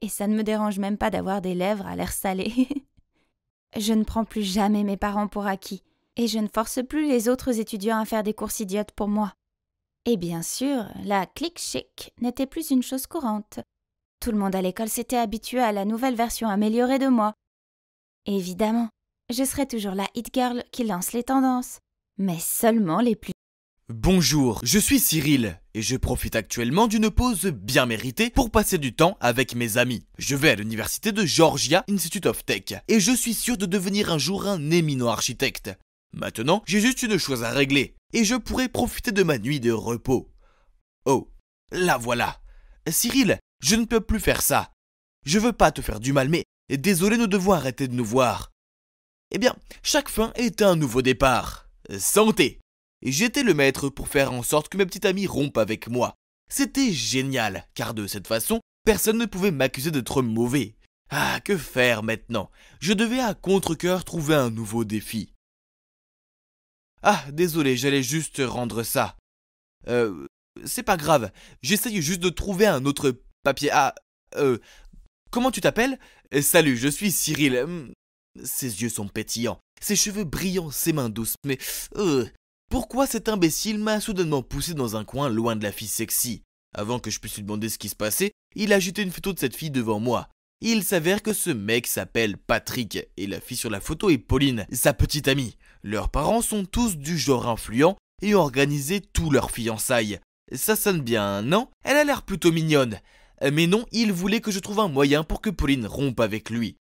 Et ça ne me dérange même pas d'avoir des lèvres à l'air salé. Je ne prends plus jamais mes parents pour acquis, et je ne force plus les autres étudiants à faire des courses idiotes pour moi. Et bien sûr, la clique chic n'était plus une chose courante. Tout le monde à l'école s'était habitué à la nouvelle version améliorée de moi. Évidemment, je serai toujours la hit girl qui lance les tendances, mais seulement les plus... Bonjour, je suis Cyril et je profite actuellement d'une pause bien méritée pour passer du temps avec mes amis. Je vais à l'université de Georgia Institute of Tech et je suis sûr de devenir un jour un éminent architecte. Maintenant, j'ai juste une chose à régler et je pourrai profiter de ma nuit de repos. Oh, la voilà. Cyril, je ne peux plus faire ça. Je veux pas te faire du mal, mais désolé, nous devons arrêter de nous voir. Eh bien, chaque fin est un nouveau départ. Santé! Et j'étais le maître pour faire en sorte que ma petite amie rompe avec moi. C'était génial, car de cette façon, personne ne pouvait m'accuser d'être mauvais. Ah, que faire maintenant? Je devais à contre-cœur trouver un nouveau défi. Ah, désolé, j'allais juste rendre ça. C'est pas grave, j'essaye juste de trouver un autre papier. Ah, comment tu t'appelles? Salut, je suis Cyril. Ses yeux sont pétillants, ses cheveux brillants, ses mains douces, mais... Pourquoi cet imbécile m'a soudainement poussé dans un coin loin de la fille sexy? Avant que je puisse lui demander ce qui se passait, il a jeté une photo de cette fille devant moi. Il s'avère que ce mec s'appelle Patrick et la fille sur la photo est Pauline, sa petite amie. Leurs parents sont tous du genre influent et ont organisé tout leur fiançailles. Ça sonne bien, non? Elle a l'air plutôt mignonne. Mais non, il voulait que je trouve un moyen pour que Pauline rompe avec lui.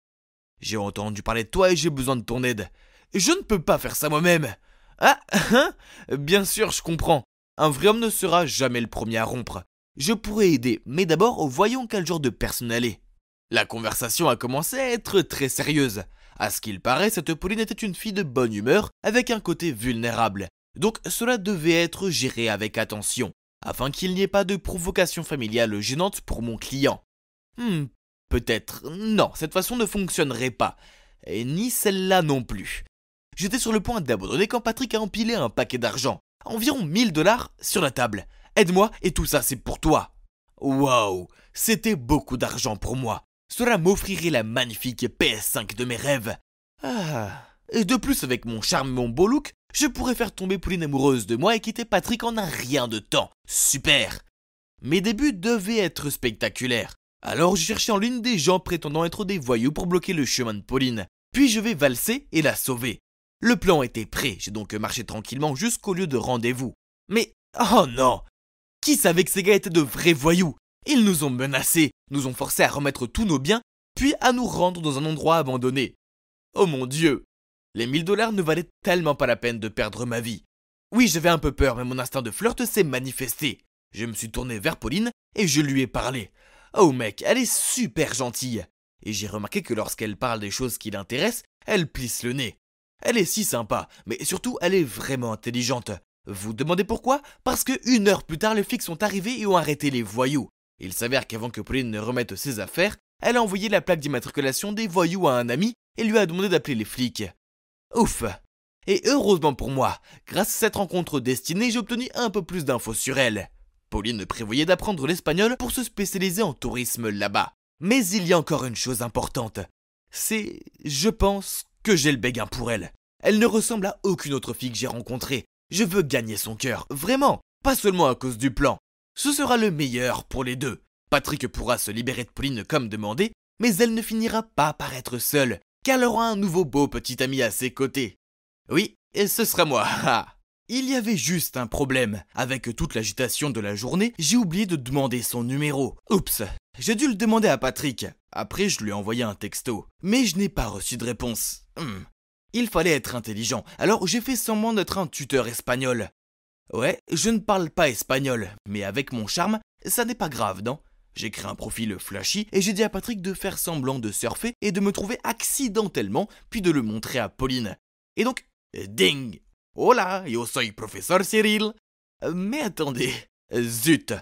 J'ai entendu parler de toi et j'ai besoin de ton aide. Je ne peux pas faire ça moi-même. Ah, hein? Bien sûr, je comprends. Un vrai homme ne sera jamais le premier à rompre. Je pourrais aider, mais d'abord, voyons quel genre de personne elle est. La conversation a commencé à être très sérieuse. À ce qu'il paraît, cette Pauline était une fille de bonne humeur, avec un côté vulnérable. Donc cela devait être géré avec attention, afin qu'il n'y ait pas de provocation familiale gênante pour mon client. Peut-être. Non, cette façon ne fonctionnerait pas. Et ni celle-là non plus. J'étais sur le point d'abandonner quand Patrick a empilé un paquet d'argent, environ 1000 $, sur la table. Aide-moi et tout ça c'est pour toi. Waouh, c'était beaucoup d'argent pour moi. Cela m'offrirait la magnifique PS5 de mes rêves. Et de plus avec mon charme et mon beau look, je pourrais faire tomber Pauline amoureuse de moi et quitter Patrick en un rien de temps. Super. Mes débuts devaient être spectaculaires. Alors je cherchais en ligne des gens prétendant être des voyous pour bloquer le chemin de Pauline. Puis je vais valser et la sauver. Le plan était prêt, j'ai donc marché tranquillement jusqu'au lieu de rendez-vous. Mais, oh non! Qui savait que ces gars étaient de vrais voyous? Ils nous ont menacés, nous ont forcés à remettre tous nos biens, puis à nous rendre dans un endroit abandonné. Oh mon Dieu! Les 1000 $ ne valaient tellement pas la peine de perdre ma vie. Oui, j'avais un peu peur, mais mon instinct de flirt s'est manifesté. Je me suis tourné vers Pauline et je lui ai parlé. Oh mec, elle est super gentille. Et j'ai remarqué que lorsqu'elle parle des choses qui l'intéressent, elle plisse le nez. Elle est si sympa, mais surtout elle est vraiment intelligente. Vous demandez pourquoi? Parce que 1 heure plus tard, les flics sont arrivés et ont arrêté les voyous. Il s'avère qu'avant que Pauline ne remette ses affaires, elle a envoyé la plaque d'immatriculation des voyous à un ami et lui a demandé d'appeler les flics. Ouf! Et heureusement pour moi, grâce à cette rencontre destinée, j'ai obtenu un peu plus d'infos sur elle. Pauline prévoyait d'apprendre l'espagnol pour se spécialiser en tourisme là-bas. Mais il y a encore une chose importante. C'est, je pense, que j'ai le béguin pour elle. Elle ne ressemble à aucune autre fille que j'ai rencontrée. Je veux gagner son cœur, vraiment, pas seulement à cause du plan. Ce sera le meilleur pour les deux. Patrick pourra se libérer de Pauline comme demandé, mais elle ne finira pas par être seule, car elle aura un nouveau beau petit ami à ses côtés. Oui, et ce sera moi. Il y avait juste un problème. Avec toute l'agitation de la journée, j'ai oublié de demander son numéro. Oups, j'ai dû le demander à Patrick. Après, je lui ai envoyé un texto. Mais je n'ai pas reçu de réponse. Il fallait être intelligent, alors j'ai fait semblant d'être un tuteur espagnol. Ouais, je ne parle pas espagnol, mais avec mon charme, ça n'est pas grave, non? J'ai créé un profil flashy et j'ai dit à Patrick de faire semblant de surfer et de me trouver accidentellement, puis de le montrer à Pauline. Et donc, ding! Hola, yo soy professeur Cyril. Mais attendez, zut!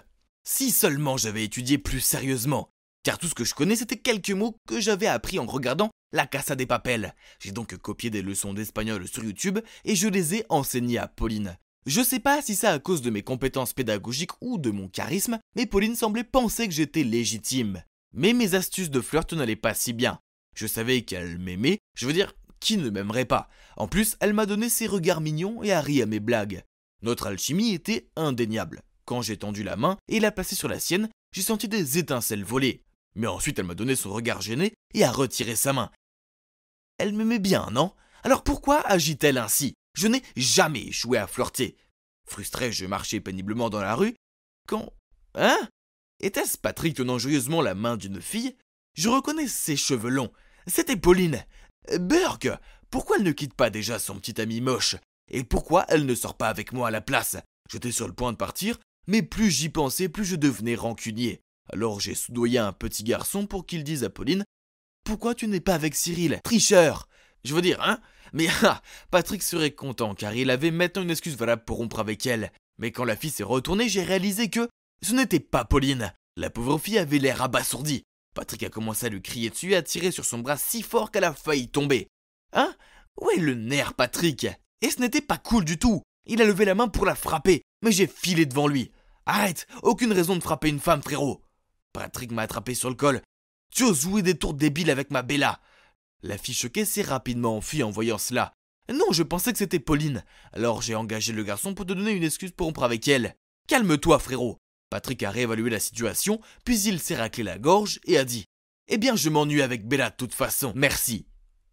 Si seulement j'avais étudié plus sérieusement, car tout ce que je connais c'était quelques mots que j'avais appris en regardant La Casa de Papel. J'ai donc copié des leçons d'espagnol sur YouTube et je les ai enseignées à Pauline. Je sais pas si c'est à cause de mes compétences pédagogiques ou de mon charisme, mais Pauline semblait penser que j'étais légitime. Mais mes astuces de flirt n'allaient pas si bien. Je savais qu'elle m'aimait, je veux dire, qui ne m'aimerait pas? En plus, elle m'a donné ses regards mignons et a ri à mes blagues. Notre alchimie était indéniable. Quand j'ai tendu la main et l'a placée sur la sienne, j'ai senti des étincelles voler. Mais ensuite, elle m'a donné son regard gêné et a retiré sa main. Elle m'aimait bien, non? Alors pourquoi agit-elle ainsi? Je n'ai jamais échoué à flirter. Frustré, je marchais péniblement dans la rue, quand... Hein? Était-ce Patrick tenant joyeusement la main d'une fille? Je reconnais ses cheveux longs. C'était Pauline. Burk, pourquoi elle ne quitte pas déjà son petit ami moche? Et pourquoi elle ne sort pas avec moi à la place? J'étais sur le point de partir, mais plus j'y pensais, plus je devenais rancunier. Alors j'ai soudoyé un petit garçon pour qu'il dise à Pauline « Pourquoi tu n'es pas avec Cyril, tricheur ?» Je veux dire, hein? Mais Patrick serait content car il avait maintenant une excuse valable pour rompre avec elle. Mais quand la fille s'est retournée, j'ai réalisé que ce n'était pas Pauline. La pauvre fille avait l'air abasourdie. Patrick a commencé à lui crier dessus et à tirer sur son bras si fort qu'elle a failli tomber. Hein? Où est le nerf, Patrick? Et ce n'était pas cool du tout. Il a levé la main pour la frapper, mais j'ai filé devant lui. Arrête, aucune raison de frapper une femme, frérot. Patrick m'a attrapé sur le col. Tu oses jouer des tours débiles avec ma Bella. La fille choquée s'est rapidement enfuie en voyant cela. Non, je pensais que c'était Pauline. Alors j'ai engagé le garçon pour te donner une excuse pour rompre avec elle. Calme-toi, frérot. Patrick a réévalué la situation, puis il s'est raclé la gorge et a dit « Eh bien, je m'ennuie avec Bella de toute façon, merci. »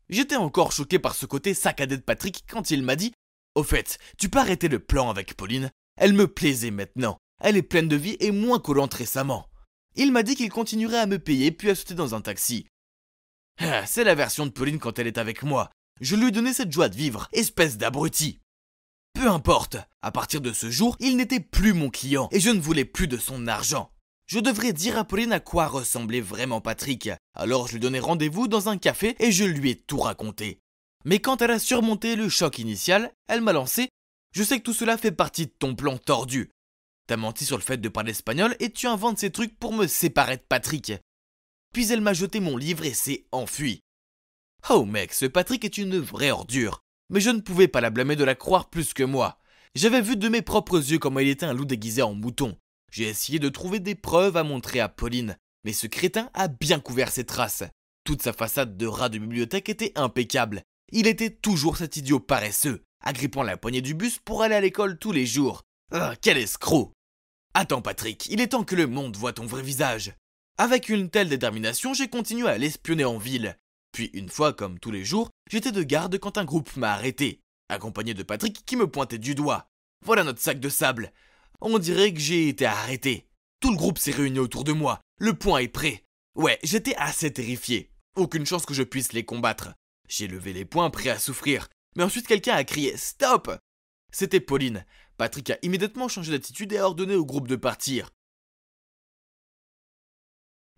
J'étais encore choqué par ce côté saccadé de Patrick quand il m'a dit « Au fait, tu peux arrêter le plan avec Pauline? Elle me plaisait maintenant. Elle est pleine de vie et moins collante récemment. » Il m'a dit qu'il continuerait à me payer puis a sauté dans un taxi. C'est la version de Pauline quand elle est avec moi. Je lui ai donné cette joie de vivre, espèce d'abruti. Peu importe, à partir de ce jour, il n'était plus mon client et je ne voulais plus de son argent. Je devrais dire à Pauline à quoi ressemblait vraiment Patrick. Alors je lui donnai rendez-vous dans un café et je lui ai tout raconté. Mais quand elle a surmonté le choc initial, elle m'a lancé « Je sais que tout cela fait partie de ton plan tordu. T'as menti sur le fait de parler espagnol et tu inventes ces trucs pour me séparer de Patrick. » Puis elle m'a jeté mon livre et s'est enfuie. Oh mec, ce Patrick est une vraie ordure. Mais je ne pouvais pas la blâmer de la croire plus que moi. J'avais vu de mes propres yeux comment il était un loup déguisé en mouton. J'ai essayé de trouver des preuves à montrer à Pauline, mais ce crétin a bien couvert ses traces. Toute sa façade de rat de bibliothèque était impeccable. Il était toujours cet idiot paresseux, agrippant la poignée du bus pour aller à l'école tous les jours. Ah, quel escroc! Attends Patrick, il est temps que le monde voie ton vrai visage. Avec une telle détermination, j'ai continué à l'espionner en ville. Puis une fois, comme tous les jours, j'étais de garde quand un groupe m'a arrêté, accompagné de Patrick qui me pointait du doigt. Voilà notre sac de sable. On dirait que j'ai été arrêté. Tout le groupe s'est réuni autour de moi. Le point est prêt. Ouais, j'étais assez terrifié. Aucune chance que je puisse les combattre. J'ai levé les poings prêt à souffrir. Mais ensuite quelqu'un a crié « Stop !» C'était Pauline. Patrick a immédiatement changé d'attitude et a ordonné au groupe de partir.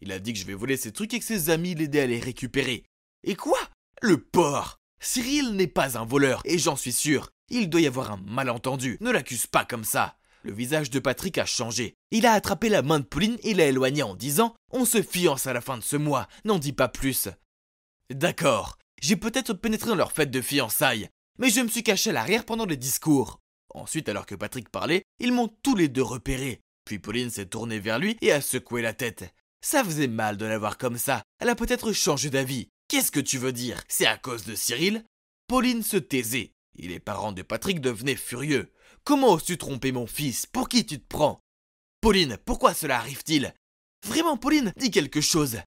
Il a dit que je vais voler ses trucs et que ses amis l'aidaient à les récupérer. Et quoi? Le porc! Cyril n'est pas un voleur, et j'en suis sûr. Il doit y avoir un malentendu. Ne l'accuse pas comme ça. Le visage de Patrick a changé. Il a attrapé la main de Pauline et l'a éloignée en disant « On se fiance à la fin de ce mois, n'en dis pas plus. » D'accord, j'ai peut-être pénétré dans leur fête de fiançailles, mais je me suis caché à l'arrière pendant les discours. Ensuite, alors que Patrick parlait, ils m'ont tous les deux repéré. Puis Pauline s'est tournée vers lui et a secoué la tête. Ça faisait mal de la voir comme ça. Elle a peut-être changé d'avis. Qu'est-ce que tu veux dire? C'est à cause de Cyril? Pauline se taisait. Et les parents de Patrick devenaient furieux. Comment oses-tu tromper mon fils? Pour qui tu te prends? Pauline, pourquoi cela arrive-t-il? Vraiment, Pauline, dis quelque chose.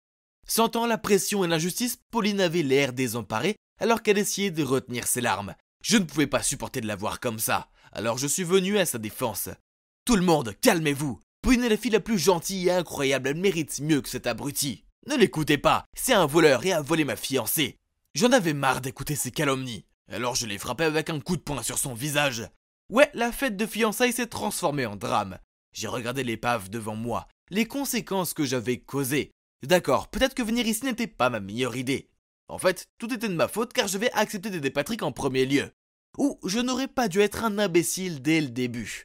Sentant la pression et l'injustice, Pauline avait l'air désemparée alors qu'elle essayait de retenir ses larmes. Je ne pouvais pas supporter de la voir comme ça, alors je suis venu à sa défense. Tout le monde, calmez-vous. Pauline est la fille la plus gentille et incroyable, elle mérite mieux que cet abruti. Ne l'écoutez pas, c'est un voleur et a volé ma fiancée. J'en avais marre d'écouter ces calomnies, alors je l'ai frappé avec un coup de poing sur son visage. Ouais, la fête de fiançailles s'est transformée en drame. J'ai regardé l'épave devant moi, les conséquences que j'avais causées. D'accord, peut-être que venir ici n'était pas ma meilleure idée. En fait, tout était de ma faute car j'avais accepté d'aider Patrick en premier lieu. Ou je n'aurais pas dû être un imbécile dès le début.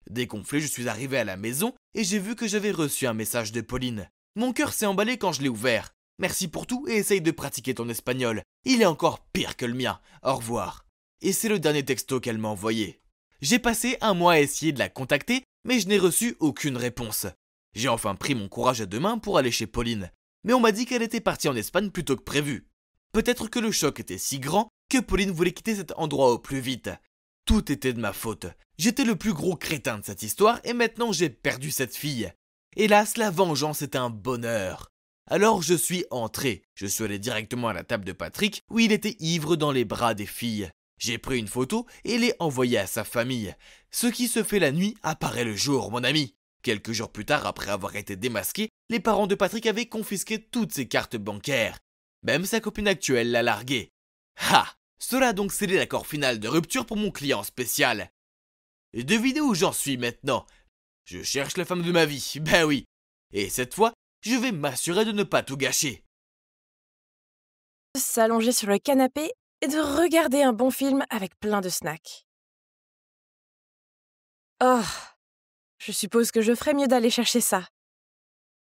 Dégonflé, je suis arrivé à la maison et j'ai vu que j'avais reçu un message de Pauline. Mon cœur s'est emballé quand je l'ai ouvert. Merci pour tout et essaye de pratiquer ton espagnol. Il est encore pire que le mien. Au revoir. Et c'est le dernier texto qu'elle m'a envoyé. J'ai passé un mois à essayer de la contacter, mais je n'ai reçu aucune réponse. J'ai enfin pris mon courage à deux mains pour aller chez Pauline. Mais on m'a dit qu'elle était partie en Espagne plus tôt que prévu. Peut-être que le choc était si grand que Pauline voulait quitter cet endroit au plus vite. Tout était de ma faute. J'étais le plus gros crétin de cette histoire et maintenant j'ai perdu cette fille. Hélas, la vengeance est un bonheur. Alors je suis entré. Je suis allé directement à la table de Patrick où il était ivre dans les bras des filles. J'ai pris une photo et l'ai envoyée à sa famille. Ce qui se fait la nuit apparaît le jour, mon ami. Quelques jours plus tard, après avoir été démasqués, les parents de Patrick avaient confisqué toutes ses cartes bancaires. Même sa copine actuelle l'a largué. Ha! Cela a donc scellé l'accord final de rupture pour mon client spécial. Et devinez où j'en suis maintenant. Je cherche la femme de ma vie, ben oui. Et cette fois, je vais m'assurer de ne pas tout gâcher. S'allonger sur le canapé et de regarder un bon film avec plein de snacks. Oh, je suppose que je ferais mieux d'aller chercher ça.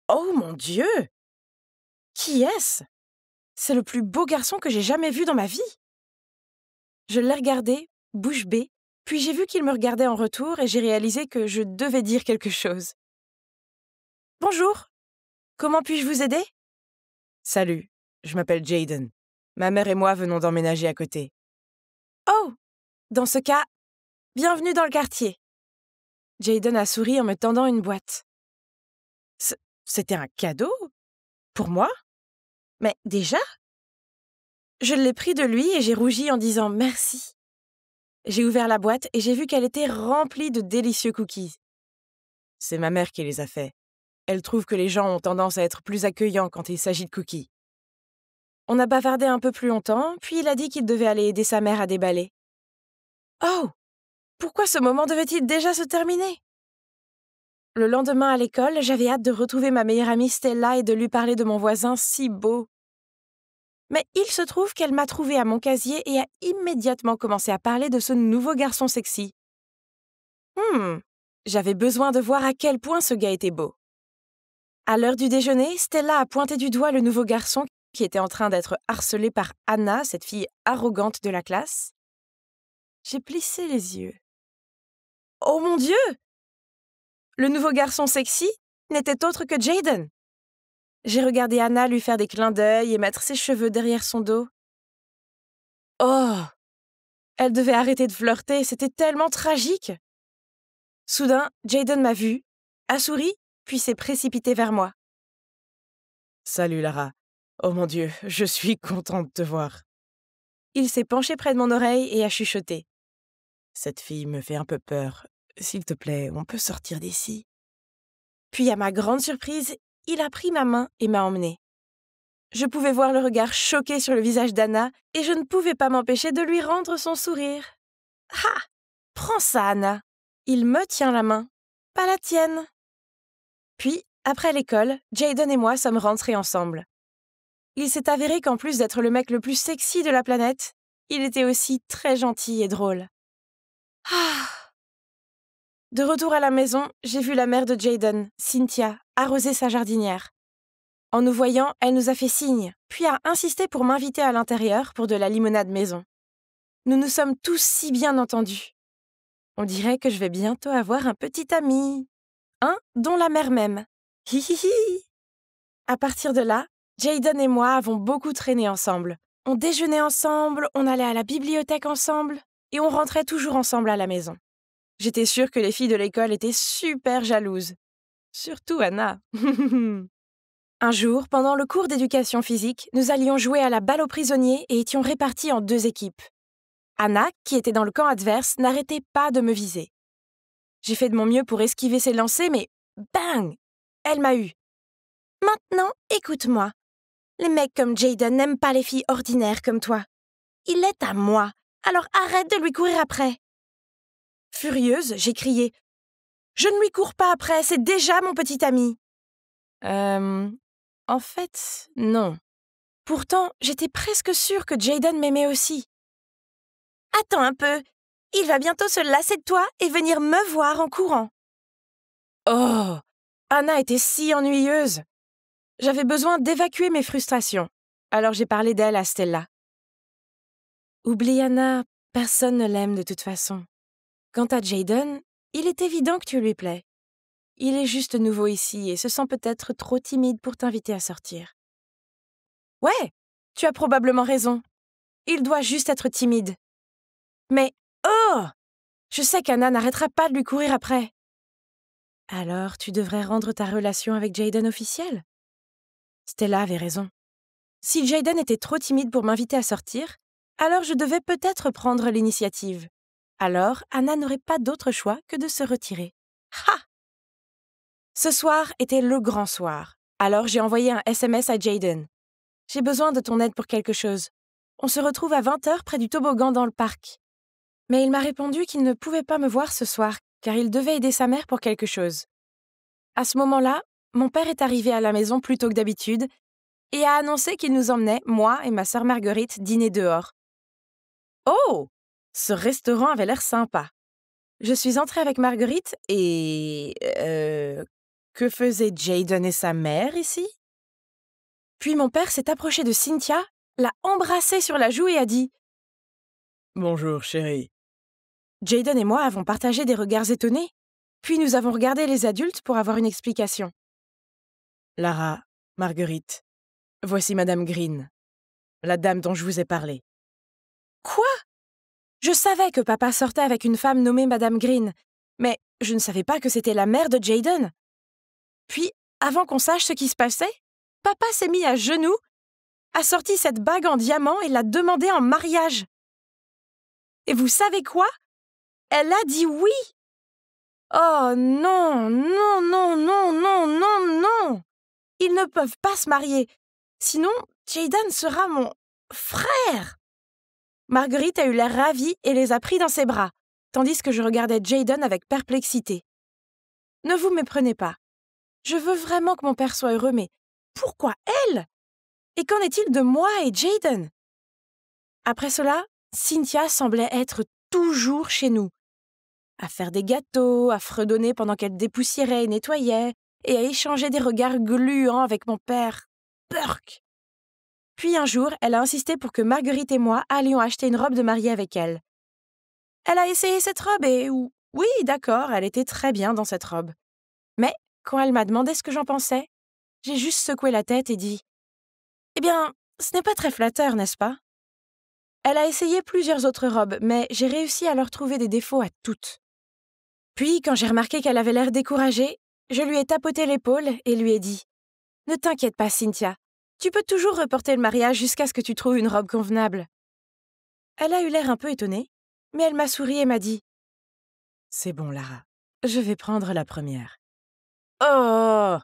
Oh mon Dieu! Qui est-ce? C'est le plus beau garçon que j'ai jamais vu dans ma vie. Je l'ai regardé, bouche bée, puis j'ai vu qu'il me regardait en retour et j'ai réalisé que je devais dire quelque chose. Bonjour, comment puis-je vous aider? Salut, je m'appelle Jaden. Ma mère et moi venons d'emménager à côté. Oh, dans ce cas, bienvenue dans le quartier. Jaden a souri en me tendant une boîte. C'était un cadeau? Pour moi? Mais déjà? Je l'ai pris de lui et j'ai rougi en disant merci. J'ai ouvert la boîte et j'ai vu qu'elle était remplie de délicieux cookies. C'est ma mère qui les a faits. Elle trouve que les gens ont tendance à être plus accueillants quand il s'agit de cookies. On a bavardé un peu plus longtemps, puis il a dit qu'il devait aller aider sa mère à déballer. Oh! Pourquoi ce moment devait-il déjà se terminer? Le lendemain à l'école, j'avais hâte de retrouver ma meilleure amie Stella et de lui parler de mon voisin si beau. Mais il se trouve qu'elle m'a trouvé à mon casier et a immédiatement commencé à parler de ce nouveau garçon sexy. J'avais besoin de voir à quel point ce gars était beau. À l'heure du déjeuner, Stella a pointé du doigt le nouveau garçon qui était en train d'être harcelé par Anna, cette fille arrogante de la classe. J'ai plissé les yeux. Oh mon Dieu! Le nouveau garçon sexy n'était autre que Jaden. J'ai regardé Anna lui faire des clins d'œil et mettre ses cheveux derrière son dos. Oh! Elle devait arrêter de flirter, c'était tellement tragique. Soudain, Jaden m'a vue, a souri, puis s'est précipité vers moi. Salut Lara. Oh mon Dieu, je suis contente de te voir. Il s'est penché près de mon oreille et a chuchoté. Cette fille me fait un peu peur. S'il te plaît, on peut sortir d'ici. Puis, à ma grande surprise, il a pris ma main et m'a emmenée. Je pouvais voir le regard choqué sur le visage d'Anna et je ne pouvais pas m'empêcher de lui rendre son sourire. « Ah! Prends ça, Anna !» Il me tient la main, pas la tienne. Puis, après l'école, Jaden et moi sommes rentrés ensemble. Il s'est avéré qu'en plus d'être le mec le plus sexy de la planète, il était aussi très gentil et drôle. Ah! De retour à la maison, j'ai vu la mère de Jaden, Cynthia, arroser sa jardinière. En nous voyant, elle nous a fait signe, puis a insisté pour m'inviter à l'intérieur pour de la limonade maison. Nous nous sommes tous si bien entendus. On dirait que je vais bientôt avoir un petit ami. Un dont la mère m'aime. Hi hi hi! À partir de là, Jaden et moi avons beaucoup traîné ensemble. On déjeunait ensemble, on allait à la bibliothèque ensemble, et on rentrait toujours ensemble à la maison. J'étais sûre que les filles de l'école étaient super jalouses. Surtout Anna. Un jour, pendant le cours d'éducation physique, nous allions jouer à la balle aux prisonniers et étions répartis en 2 équipes. Anna, qui était dans le camp adverse, n'arrêtait pas de me viser. J'ai fait de mon mieux pour esquiver ses lancers, mais bang! Elle m'a eu. Maintenant, écoute-moi. Les mecs comme Jayden n'aiment pas les filles ordinaires comme toi. Il est à moi, alors arrête de lui courir après. Furieuse, j'ai crié. Je ne lui cours pas après, c'est déjà mon petit ami. En fait, non. Pourtant, j'étais presque sûre que Jayden m'aimait aussi. Attends un peu, il va bientôt se lasser de toi et venir me voir en courant. Oh, Anna était si ennuyeuse. J'avais besoin d'évacuer mes frustrations, alors j'ai parlé d'elle à Stella. Oublie Anna, personne ne l'aime de toute façon. Quant à Jayden, il est évident que tu lui plais. Il est juste nouveau ici et se sent peut-être trop timide pour t'inviter à sortir. Ouais, tu as probablement raison. Il doit juste être timide. Mais, oh! Je sais qu'Anna n'arrêtera pas de lui courir après. Alors, tu devrais rendre ta relation avec Jayden officielle? Stella avait raison. Si Jayden était trop timide pour m'inviter à sortir, alors je devais peut-être prendre l'initiative. Alors, Anna n'aurait pas d'autre choix que de se retirer. Ha! Ce soir était le grand soir. Alors j'ai envoyé un SMS à Jayden. J'ai besoin de ton aide pour quelque chose. On se retrouve à 20h près du toboggan dans le parc. Mais il m'a répondu qu'il ne pouvait pas me voir ce soir, car il devait aider sa mère pour quelque chose. À ce moment-là, mon père est arrivé à la maison plus tôt que d'habitude et a annoncé qu'il nous emmenait, moi et ma sœur Marguerite, dîner dehors. Oh! Ce restaurant avait l'air sympa. Je suis entrée avec Marguerite et... que faisaient Jayden et sa mère ici? Puis mon père s'est approché de Cynthia, l'a embrassée sur la joue et a dit « Bonjour, chérie. » Jayden et moi avons partagé des regards étonnés, puis nous avons regardé les adultes pour avoir une explication. « Lara, Marguerite, voici Madame Green, la dame dont je vous ai parlé. »« Quoi? Je savais que papa sortait avec une femme nommée Madame Green, mais je ne savais pas que c'était la mère de Jayden. Puis, avant qu'on sache ce qui se passait, papa s'est mis à genoux, a sorti cette bague en diamant et l'a demandée en mariage. Et vous savez quoi? Elle a dit oui. Oh non, non, non, non, non, non, non. Ils ne peuvent pas se marier. Sinon, Jayden sera mon frère. Marguerite a eu l'air ravie et les a pris dans ses bras, tandis que je regardais Jayden avec perplexité. Ne vous méprenez pas. Je veux vraiment que mon père soit heureux, mais pourquoi elle? Et qu'en est-il de moi et Jayden? Après cela, Cynthia semblait être toujours chez nous, à faire des gâteaux, à fredonner pendant qu'elle dépoussiérait et nettoyait, et à échanger des regards gluants avec mon père. Burk! Puis un jour, elle a insisté pour que Marguerite et moi allions acheter une robe de mariée avec elle. Elle a essayé cette robe et oui, d'accord, elle était très bien dans cette robe. Mais quand elle m'a demandé ce que j'en pensais, j'ai juste secoué la tête et dit « Eh bien, ce n'est pas très flatteur, n'est-ce pas ?» Elle a essayé plusieurs autres robes, mais j'ai réussi à leur trouver des défauts à toutes. Puis, quand j'ai remarqué qu'elle avait l'air découragée, je lui ai tapoté l'épaule et lui ai dit « Ne t'inquiète pas, Cynthia, tu peux toujours reporter le mariage jusqu'à ce que tu trouves une robe convenable. » Elle a eu l'air un peu étonnée, mais elle m'a souri et m'a dit « C'est bon, Lara, je vais prendre la première. » Oh!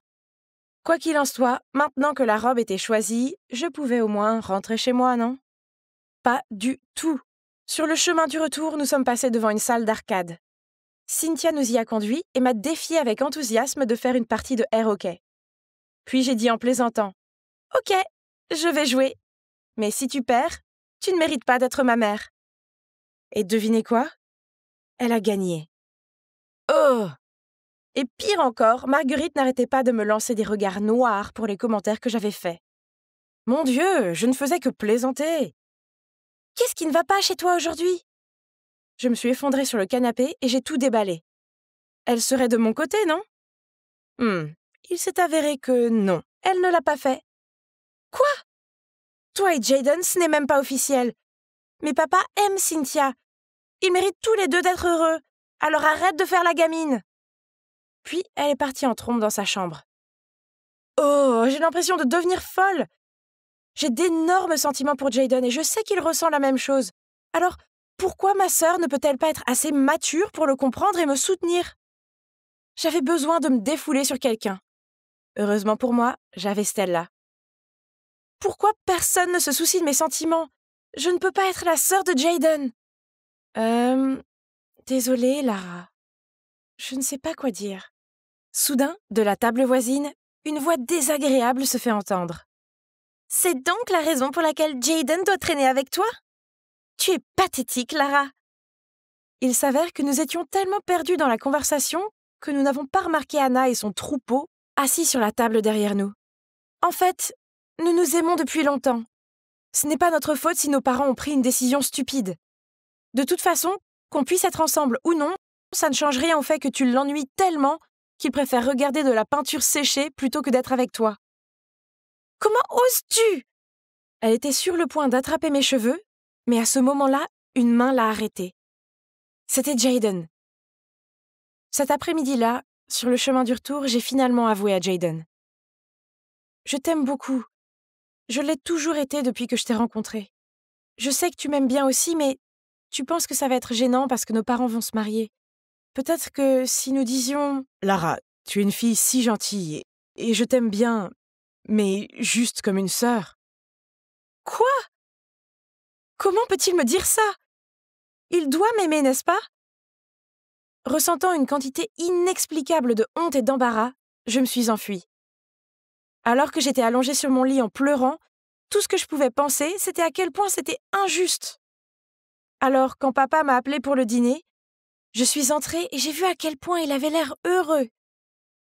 Quoi qu'il en soit, maintenant que la robe était choisie, je pouvais au moins rentrer chez moi, non? Pas du tout. Sur le chemin du retour, nous sommes passés devant une salle d'arcade. Cynthia nous y a conduits et m'a défié avec enthousiasme de faire une partie de air hockey. Puis j'ai dit en plaisantant « Ok, je vais jouer. Mais si tu perds, tu ne mérites pas d'être ma mère. » Et devinez quoi? Elle a gagné. Oh! Et pire encore, Marguerite n'arrêtait pas de me lancer des regards noirs pour les commentaires que j'avais faits. Mon Dieu, je ne faisais que plaisanter. Qu'est-ce qui ne va pas chez toi aujourd'hui? Je me suis effondrée sur le canapé et j'ai tout déballé. Elle serait de mon côté, non? Il s'est avéré que non, elle ne l'a pas fait. Quoi? Toi et Jayden, ce n'est même pas officiel. Mais papa aime Cynthia. Ils méritent tous les deux d'être heureux. Alors arrête de faire la gamine. Puis elle est partie en trombe dans sa chambre. Oh, j'ai l'impression de devenir folle. J'ai d'énormes sentiments pour Jayden et je sais qu'il ressent la même chose. Alors, Pourquoi ma sœur ne peut-elle pas être assez mature pour le comprendre et me soutenir? J'avais besoin de me défouler sur quelqu'un. Heureusement pour moi, j'avais Stella. Pourquoi personne ne se soucie de mes sentiments? Je ne peux pas être la sœur de Jayden. Désolée, Lara. Je ne sais pas quoi dire. Soudain, de la table voisine, une voix désagréable se fait entendre. C'est donc la raison pour laquelle Jayden doit traîner avec toi? Tu es pathétique, Lara. Il s'avère que nous étions tellement perdus dans la conversation que nous n'avons pas remarqué Anna et son troupeau assis sur la table derrière nous. En fait, nous nous aimons depuis longtemps. Ce n'est pas notre faute si nos parents ont pris une décision stupide. De toute façon, qu'on puisse être ensemble ou non, ça ne change rien au fait que tu l'ennuies tellement qu'il préfère regarder de la peinture séchée plutôt que d'être avec toi. Comment oses-tu? Elle était sur le point d'attraper mes cheveux, mais à ce moment-là, une main l'a arrêtée. C'était Jayden. Cet après-midi-là, sur le chemin du retour, j'ai finalement avoué à Jayden. Je t'aime beaucoup. Je l'ai toujours été depuis que je t'ai rencontré. Je sais que tu m'aimes bien aussi, mais tu penses que ça va être gênant parce que nos parents vont se marier. Peut-être que si nous disions « Lara, tu es une fille si gentille et je t'aime bien, mais juste comme une sœur. » Quoi? Comment peut-il me dire ça? Il doit m'aimer, n'est-ce pas? Ressentant une quantité inexplicable de honte et d'embarras, je me suis enfuie. Alors que j'étais allongée sur mon lit en pleurant, tout ce que je pouvais penser, c'était à quel point c'était injuste. Alors, quand papa m'a appelée pour le dîner, je suis entrée et j'ai vu à quel point il avait l'air heureux.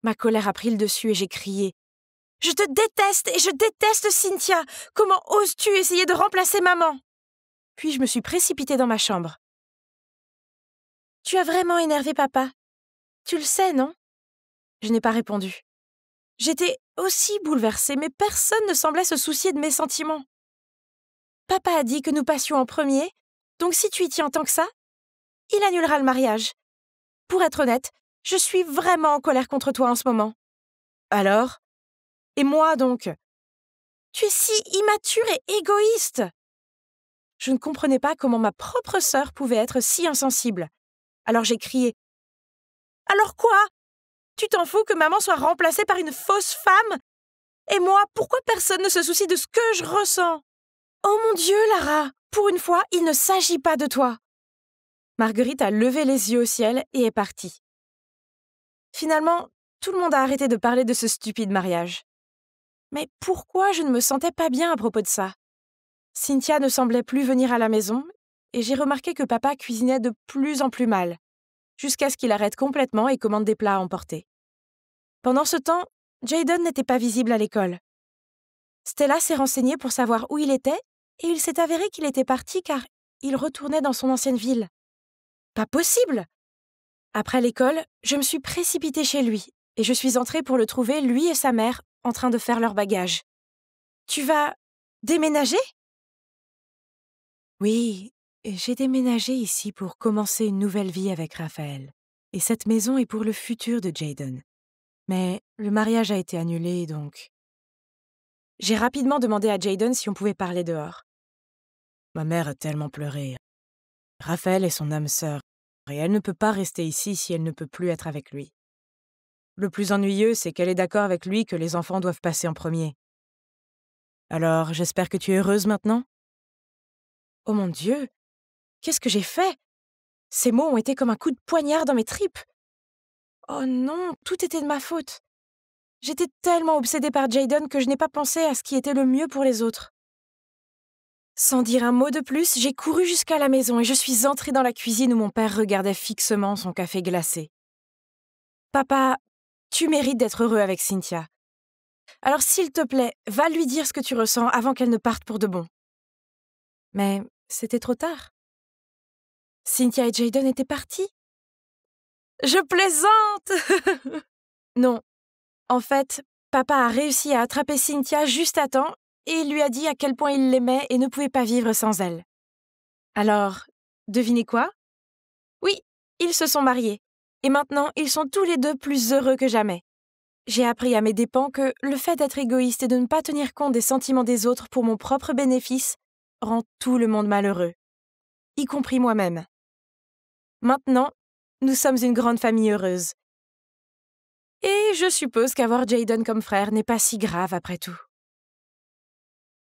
Ma colère a pris le dessus et j'ai crié. « Je te déteste et je déteste Cynthia! Comment oses-tu essayer de remplacer maman ?» Puis je me suis précipitée dans ma chambre. « Tu as vraiment énervé papa. Tu le sais, non ?» Je n'ai pas répondu. J'étais aussi bouleversée, mais personne ne semblait se soucier de mes sentiments. Papa a dit que nous passions en premier, donc si tu y tiens tant que ça, il annulera le mariage. Pour être honnête, je suis vraiment en colère contre toi en ce moment. Alors? Et moi donc? Tu es si immature et égoïste. Je ne comprenais pas comment ma propre sœur pouvait être si insensible. Alors j'ai crié. Alors quoi? Tu t'en fous que maman soit remplacée par une fausse femme? Et moi, pourquoi personne ne se soucie de ce que je ressens? Oh mon Dieu, Lara! Pour une fois, il ne s'agit pas de toi. Marguerite a levé les yeux au ciel et est partie. Finalement, tout le monde a arrêté de parler de ce stupide mariage. Mais pourquoi je ne me sentais pas bien à propos de ça? Cynthia ne semblait plus venir à la maison et j'ai remarqué que papa cuisinait de plus en plus mal, jusqu'à ce qu'il arrête complètement et commande des plats à emporter. Pendant ce temps, Jayden n'était pas visible à l'école. Stella s'est renseignée pour savoir où il était et il s'est avéré qu'il était parti car il retournait dans son ancienne ville. Pas possible! Après l'école, je me suis précipitée chez lui et je suis entrée pour le trouver, lui et sa mère, en train de faire leurs bagages. « Tu vas déménager ?» Oui, j'ai déménagé ici pour commencer une nouvelle vie avec Raphaël. Et cette maison est pour le futur de Jayden. Mais le mariage a été annulé, donc... J'ai rapidement demandé à Jayden si on pouvait parler dehors. Ma mère a tellement pleuré. Raphaël est son âme sœur, et elle ne peut pas rester ici si elle ne peut plus être avec lui. Le plus ennuyeux, c'est qu'elle est d'accord avec lui que les enfants doivent passer en premier. Alors, j'espère que tu es heureuse maintenant? Oh mon Dieu! Qu'est-ce que j'ai fait? Ces mots ont été comme un coup de poignard dans mes tripes. Oh non, tout était de ma faute. J'étais tellement obsédée par Jayden que je n'ai pas pensé à ce qui était le mieux pour les autres. Sans dire un mot de plus, j'ai couru jusqu'à la maison et je suis entrée dans la cuisine où mon père regardait fixement son café glacé. « Papa, tu mérites d'être heureux avec Cynthia. Alors s'il te plaît, va lui dire ce que tu ressens avant qu'elle ne parte pour de bon. » Mais c'était trop tard. Cynthia et Jayden étaient partis. Je plaisante! Non. En fait, papa a réussi à attraper Cynthia juste à temps et il lui a dit à quel point il l'aimait et ne pouvait pas vivre sans elle. Alors, devinez quoi? Oui, ils se sont mariés. Et maintenant, ils sont tous les deux plus heureux que jamais. J'ai appris à mes dépens que le fait d'être égoïste et de ne pas tenir compte des sentiments des autres pour mon propre bénéfice rend tout le monde malheureux. y compris moi-même. Maintenant, nous sommes une grande famille heureuse. Et je suppose qu'avoir Jayden comme frère n'est pas si grave après tout.